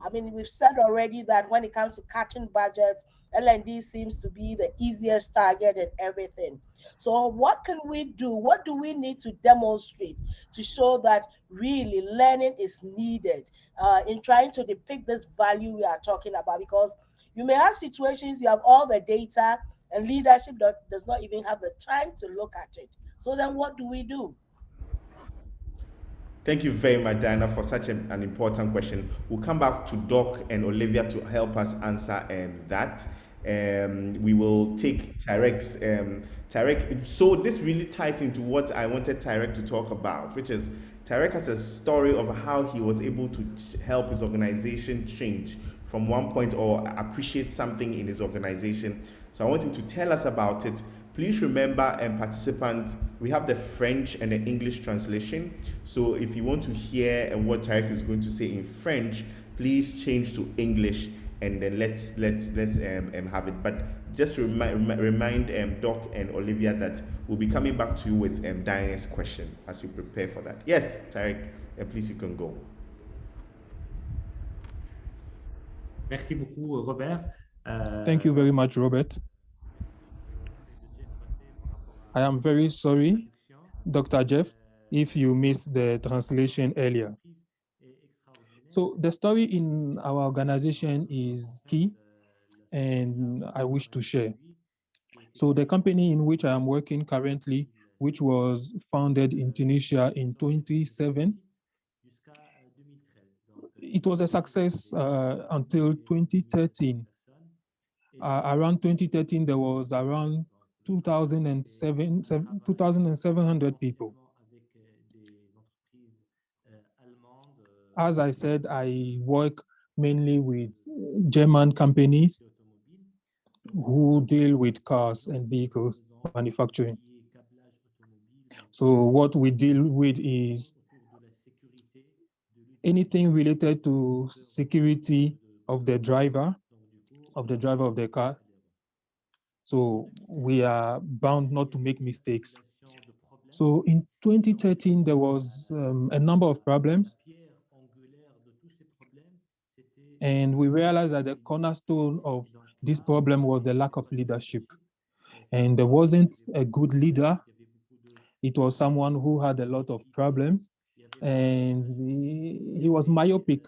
I mean, we've said already that when it comes to cutting budgets, L&D seems to be the easiest target and everything. So what can we do? What do we need to demonstrate to show that really learning is needed in trying to depict this value we are talking about? Because you may have situations, you have all the data, and leadership does not even have the time to look at it. So then what do we do? Thank you very much, Diana, for such an important question. We'll come back to Doc and Olivia to help us answer that. We will take Tarek's. Tarek, so this really ties into what I wanted Tarek to talk about, which is Tarek has a story of how he was able to help his organization change from one point or appreciate something in his organization. So I want him to tell us about it. Please remember, participants, we have the French and the English translation. So if you want to hear what Tarek is going to say in French, please change to English, and then let's have it. But just remind Doc and Olivia that we'll be coming back to you with Diana's question as you prepare for that. Yes, Tarek, please, you can go. Merci beaucoup, Robert. Thank you very much, Robert. I am very sorry, Dr. Jeff, if you missed the translation earlier. So the story in our organization is key, and I wish to share. So the company in which I am working currently, which was founded in Tunisia in 2007, it was a success until 2013. Around 2013, there was around 2,700 people. As I said, I work mainly with German companies who deal with cars and vehicles manufacturing. So what we deal with is anything related to security of the driver of the car. So we are bound not to make mistakes. So in 2013, there was a number of problems. And we realized that the cornerstone of this problem was the lack of leadership. And there wasn't a good leader. It was someone who had a lot of problems, and he was myopic.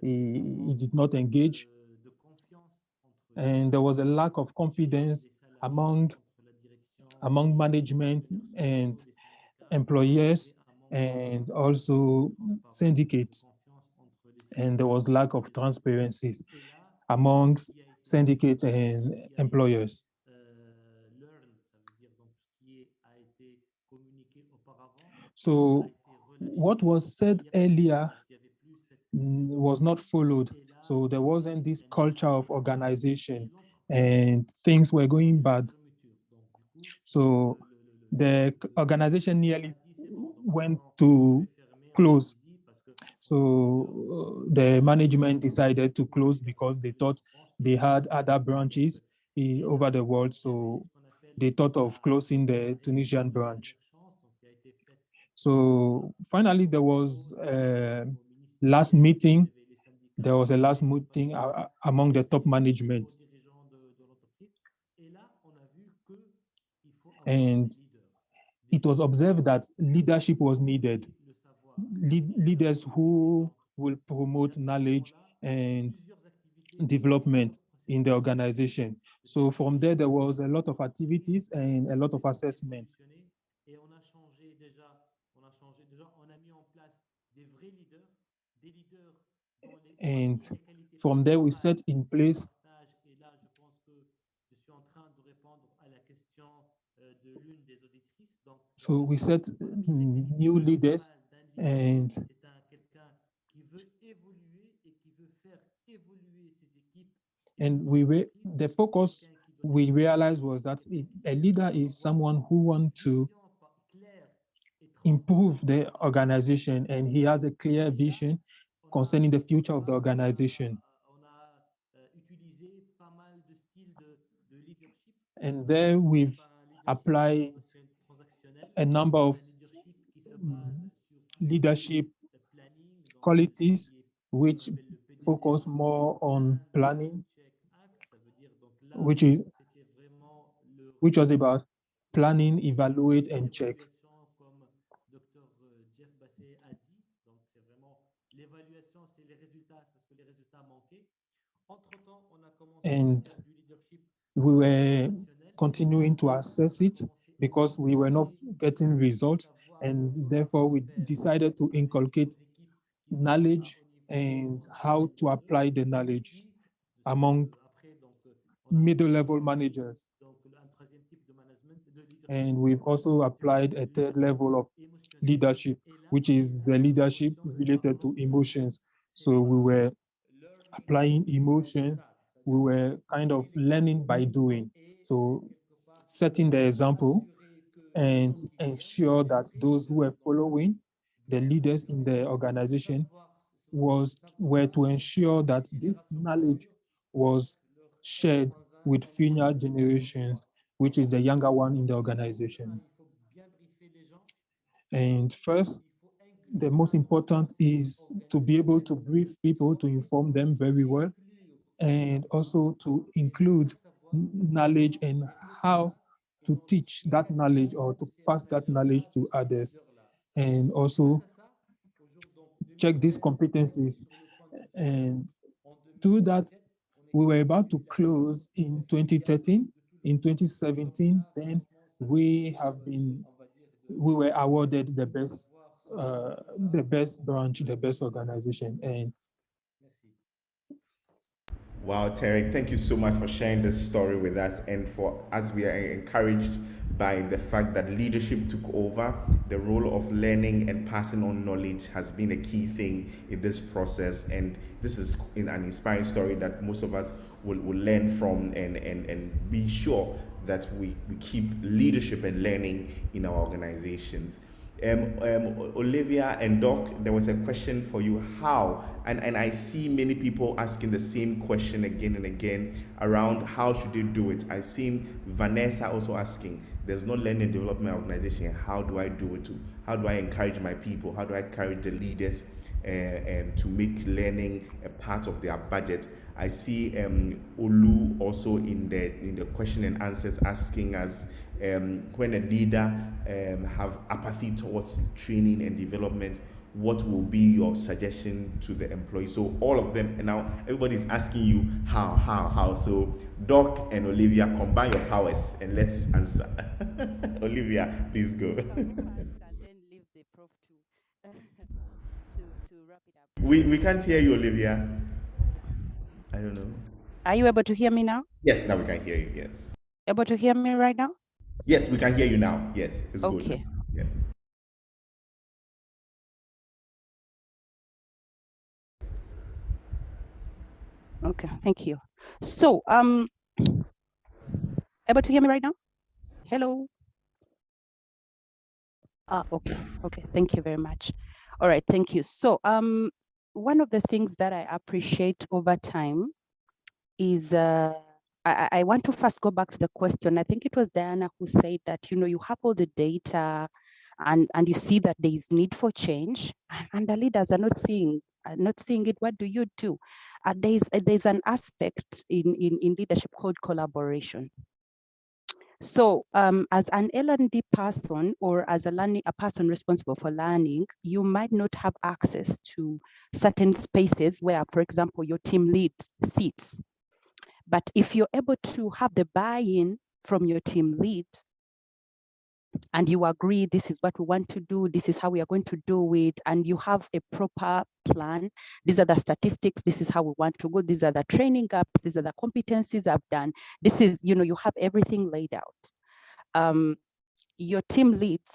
He did not engage. And there was a lack of confidence among management and employers, and also syndicates. And there was lack of transparency amongst syndicates and employers. So what was said earlier was not followed. So there wasn't this culture of organization, and things were going bad. So the organization nearly went to close. So the management decided to close because they thought they had other branches over the world. So they thought of closing the Tunisian branch. So finally, there was a last meeting. There was a last meeting among the top management. And it was observed that leadership was needed. Leaders who will promote knowledge and development in the organization. So from there was a lot of activities and a lot of assessment. And from there, we set in place so we set new leaders, and the focus we realized was that a leader is someone who wants to improve the organization, and he has a clear vision concerning the future of the organization. And there we've applied a number of leadership qualities which focus more on planning, which was about planning, evaluate, and check. And we were continuing to assess it because we were not getting results, and therefore we decided to inculcate knowledge and how to apply the knowledge among middle-level managers. And we've also applied a third level of leadership, which is the leadership related to emotions. So we were applying emotions, we were kind of learning by doing. So setting the example and ensure that those who were following the leaders in the organization were to ensure that this knowledge was shared with future generations, which is the younger one in the organization. And first, the most important is to be able to brief people, to inform them very well, and also to include knowledge and how to teach that knowledge or to pass that knowledge to others, and also check these competencies. And through that, we were about to close in 2013. In 2017, then we were awarded the best branch, the best organization. And wow, Tarek, thank you so much for sharing this story with us, and for us, we are encouraged by the fact that leadership took over. The role of learning and passing on knowledge has been a key thing in this process, and this is an inspiring story that most of us will learn from, and be sure that we keep leadership and learning in our organizations. Olivia and Doc, there was a question for you. How, and I see many people asking the same question again and again around how should they do it. I've seen Vanessa also asking, there's no learning and development organization. How do I do it too? How do I encourage my people? How do I encourage the leaders to make learning a part of their budget? I see Olu also in the question and answers asking us, when a leader have apathy towards training and development, what will be your suggestion to the employee? So all of them, and now everybody's asking you how. So Doc and Olivia, combine your powers and let's answer. Olivia, please go. And then leave the prof to wrap it up. We can't hear you, Olivia. I don't know. Are you able to hear me now? Yes, now we can hear you. Yes. Able to hear me right now? Yes, we can hear you now. Yes, it's good. Okay. Yes. Okay, thank you. So, able to hear me right now? Hello? Okay, thank you very much. All right, thank you. So, one of the things that I appreciate over time is, I want to first go back to the question. I think it was Diana who said that, you have all the data and you see that there is need for change, and the leaders are not seeing it. What do you do? There's an aspect in leadership called collaboration. So as an L&D person, or as a person responsible for learning, you might not have access to certain spaces where, for example, your team lead sits. But if you're able to have the buy-in from your team lead, and you agree, this is what we want to do, this is how we are going to do it, and you have a proper plan, these are the statistics, this is how we want to go, these are the training gaps, these are the competencies I've done, this is, you have everything laid out. Your team leads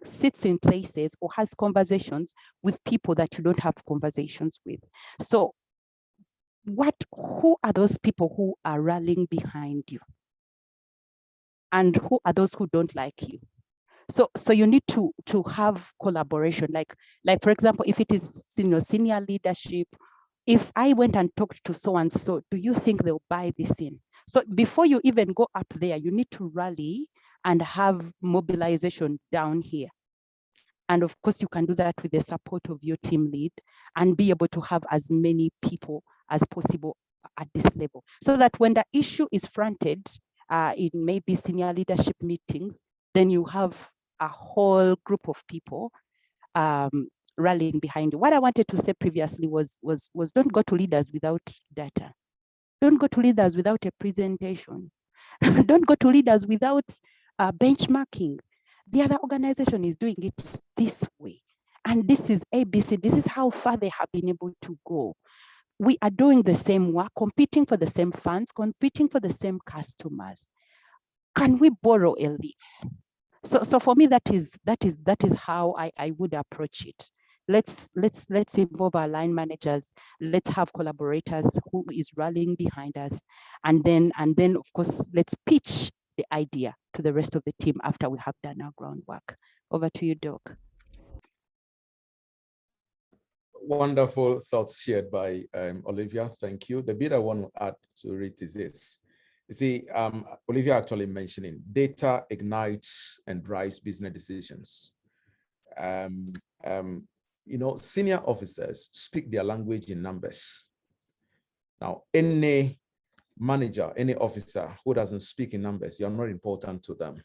sits in places or has conversations with people that you don't have conversations with. So who are those people who are rallying behind you? And who are those who don't like you? So you need to have collaboration. Like for example, if it is senior leadership, if I went and talked to so-and-so, do you think they'll buy this in? So before you even go up there, you need to rally and have mobilization down here. And of course, you can do that with the support of your team lead and be able to have as many people as possible at this level, so that when the issue is fronted in maybe senior leadership meetings, then you have a whole group of people rallying behind you. What I wanted to say previously was don't go to leaders without data. Don't go to leaders without a presentation. Don't go to leaders without benchmarking. The other organization is doing it this way. And this is ABC. This is how far they have been able to go. We are doing the same work, competing for the same funds, competing for the same customers. Can we borrow a leaf? So for me, that is how I would approach it. Let's involve our line managers. Let's have collaborators who is rallying behind us, and then of course let's pitch the idea to the rest of the team after we have done our groundwork. Over to you, Doc. Wonderful thoughts shared by Olivia. Thank you. The bit I want to add to it is this. You see, Olivia actually mentioning data ignites and drives business decisions. You know, senior officers speak their language in numbers. Now, any manager, any officer who doesn't speak in numbers, you're not important to them.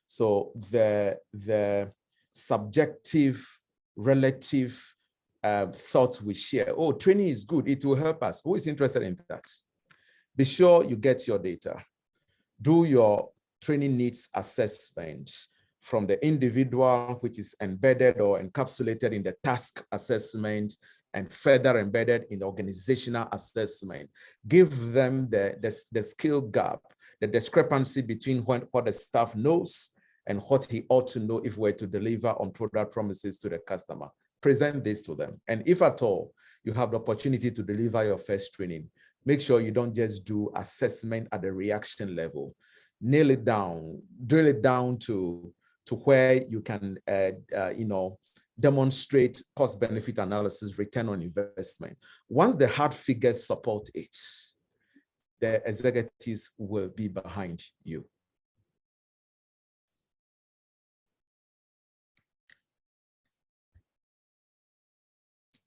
So the subjective, relative thoughts we share. Oh, training is good. It will help us. Who is interested in that? Be sure you get your data. Do your training needs assessment from the individual, which is embedded or encapsulated in the task assessment and further embedded in the organizational assessment. Give them the skill gap, the discrepancy between what the staff knows and what he ought to know if we're to deliver on product promises to the customer. Present this to them. And if at all you have the opportunity to deliver your first training, make sure you don't just do assessment at the reaction level. Nail it down, drill it down to where you can you know, demonstrate cost-benefit analysis, return on investment. Once the hard figures support it, the executives will be behind you.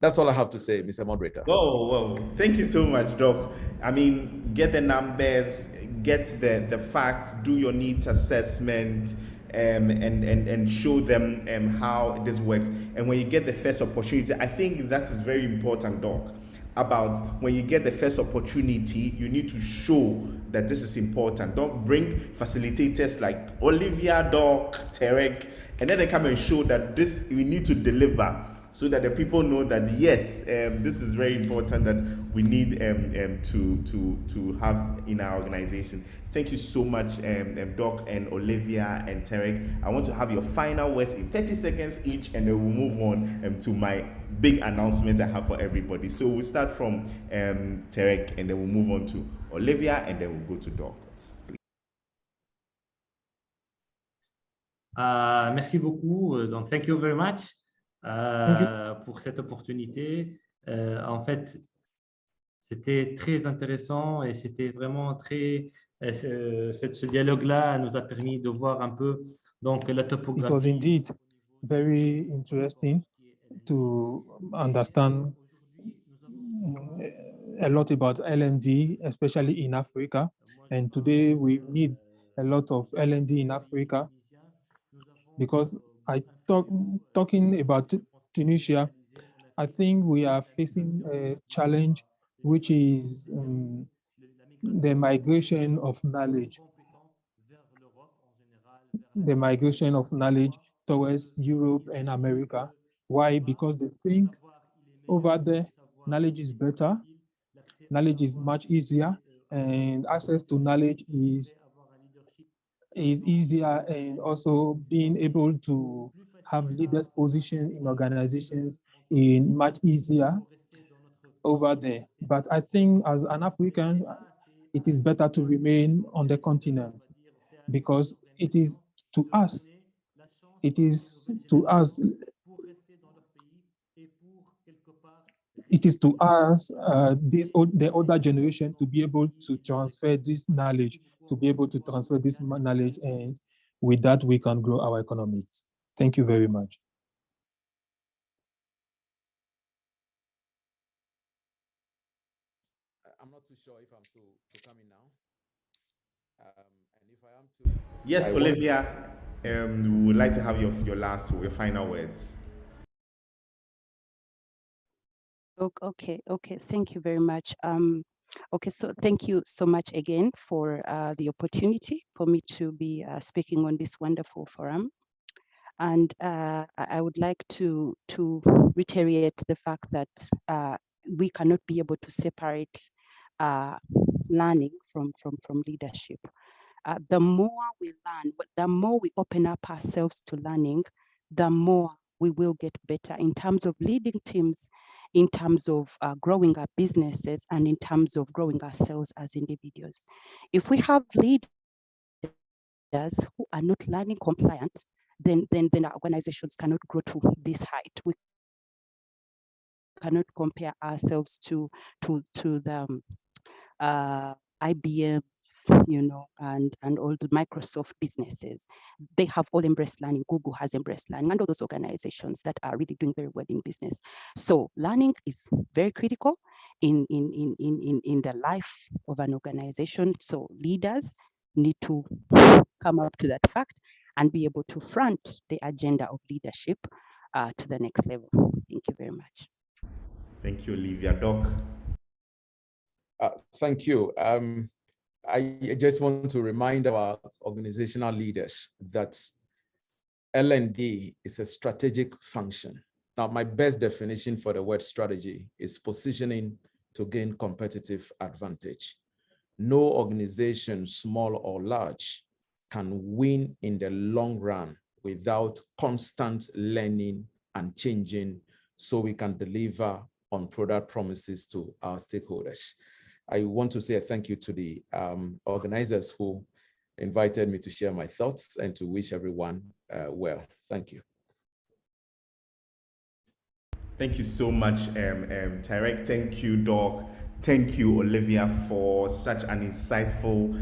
That's all I have to say, Mr. Moderator. Oh, well, thank you so much, Doc. I mean, get the numbers, get the facts, do your needs assessment, and show them how this works. And when you get the first opportunity, I think that is very important, Doc, about when you get the first opportunity, you need to show that this is important. Don't bring facilitators like Olivia, Doc, Tarek, and then they come and show that this, we need to deliver, so that the people know that yes, this is very important, that we need to have in our organization. Thank you so much, Doc and Olivia and Tarek. I want to have your final words in 30 seconds each, and then we'll move on to my big announcement I have for everybody. So we'll start from Tarek, and then we'll move on to Olivia, and then we'll go to Doc. Merci beaucoup. Donc, thank you very much. Pour cette opportunité. En fait, c'était très intéressant et c'était vraiment très... ce dialogue-là nous a permis de voir un peu donc, la topographie. It was indeed very interesting to understand a lot about L&D, especially in Africa. And today we need a lot of L&D in Africa, because talking about Tunisia, I think we are facing a challenge, which is the migration of knowledge. The migration of knowledge towards Europe and America. Why? Because they think over there, knowledge is better, knowledge is much easier, and access to knowledge is easier, and also being able to have leaders position in organizations is much easier over there. But I think as an African, it is better to remain on the continent, because it is to us, it is to us the older generation to be able to transfer this knowledge, and With that, we can grow our economies. Thank you very much. I'm not too sure if I'm to come in now. And if I am to... Yes, Olivia, we would like to have your final words. Okay, thank you very much. Okay, so thank you so much again for the opportunity for me to be speaking on this wonderful forum. And I would like to reiterate the fact that we cannot be able to separate learning from leadership. The more we learn, the more we open up ourselves to learning, the more we will get better in terms of leading teams, in terms of growing our businesses, and in terms of growing ourselves as individuals. If we have leaders who are not learning compliant, then our organizations cannot grow to this height. We cannot compare ourselves to the IBMs, you know, and all the Microsoft businesses. They have all embraced learning. Google has embraced learning, and all those organizations that are really doing very well in business. So learning is very critical in the life of an organization. So leaders need to come up to that fact and be able to front the agenda of leadership to the next level. Thank you very much. Thank you, Olivia. Doc. Thank you. I just want to remind our organizational leaders that L&D is a strategic function. Now, my best definition for the word strategy is positioning to gain competitive advantage. No organization, small or large, can win in the long run without constant learning and changing so we can deliver on product promises to our stakeholders. I want to say a thank you to the organizers who invited me to share my thoughts and to wish everyone well. Thank you. Thank you so much, Tarek. Thank you, Doc. Thank you, Olivia, for such an insightful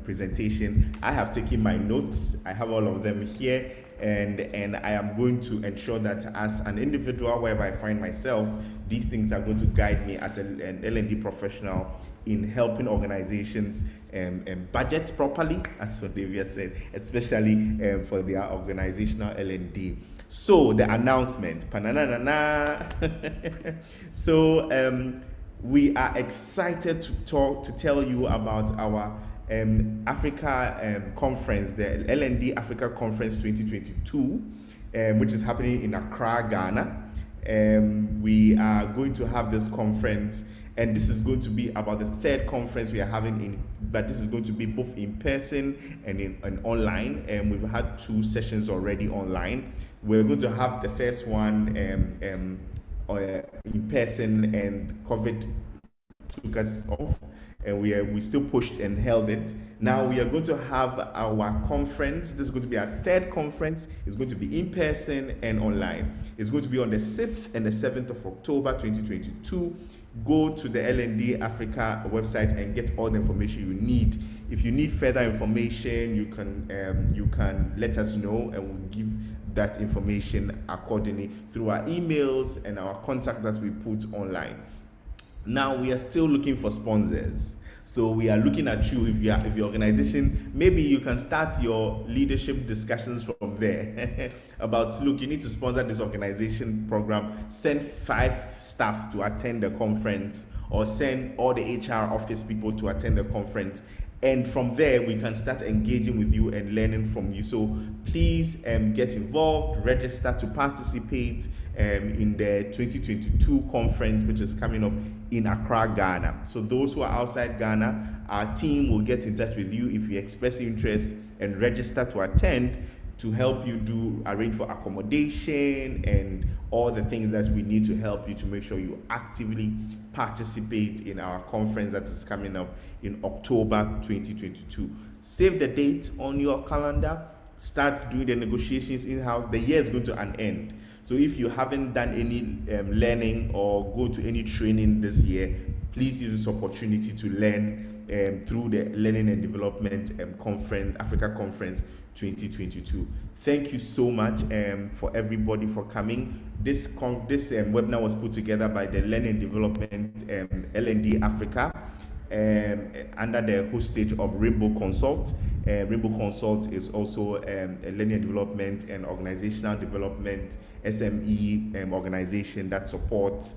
presentation. I have taken my notes. I have all of them here, and I am going to ensure that as an individual, wherever I find myself, these things are going to guide me as an L&D professional in helping organizations budget properly, as Olivia said, especially for their organizational L&D. So the announcement, so we are excited to tell you about our Africa conference, the L&D Africa Conference 2022, which is happening in Accra, Ghana. We are going to have this conference, and this is going to be about the third conference we are having but this is going to be both in person and online. And we've had 2 sessions already online. We're going to have the first one in person, and COVID took us off, and we still pushed and held it. Now we are going to have our conference. This is going to be our third conference. It's going to be in person and online. It's going to be on the 6th and the 7th of October 2022. Go to the L&D Africa website and get all the information you need. If you need further information, you can let us know, and we'll give that information accordingly through our emails and our contacts that we put online. Now we are still looking for sponsors. So we are looking at you. If your organization, maybe you can start your leadership discussions from there about, look, you need to sponsor this organization program. Send 5 staff to attend the conference, or send all the HR office people to attend the conference. And from there, we can start engaging with you and learning from you. So please get involved, register to participate in the 2022 conference, which is coming up in Accra, Ghana. So those who are outside Ghana, our team will get in touch with you if you express interest and register to attend, to help you arrange for accommodation and all the things that we need to help you to make sure you actively participate in our conference that is coming up in October 2022. Save the date on your calendar. Start doing the negotiations in-house. The year is going to an end. So if you haven't done any learning or go to any training this year, please use this opportunity to learn through the Learning and Development Conference, Africa Conference 2022. Thank you so much for everybody for coming. This webinar was put together by the Learning Development L&D Africa under the hostage of Rainbow Consult. Rainbow Consult is also a learning development and organizational development SME organization that supports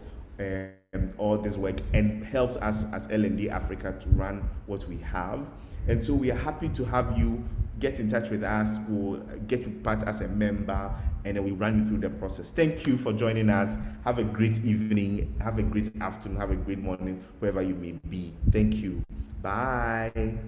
all this work and helps us as L&D Africa to run what we have. And so we are happy to have you get in touch with us. We'll get you part as a member, and then we run you through the process. Thank you for joining us. Have a great evening, have a great afternoon, have a great morning, wherever you may be. Thank you. Bye.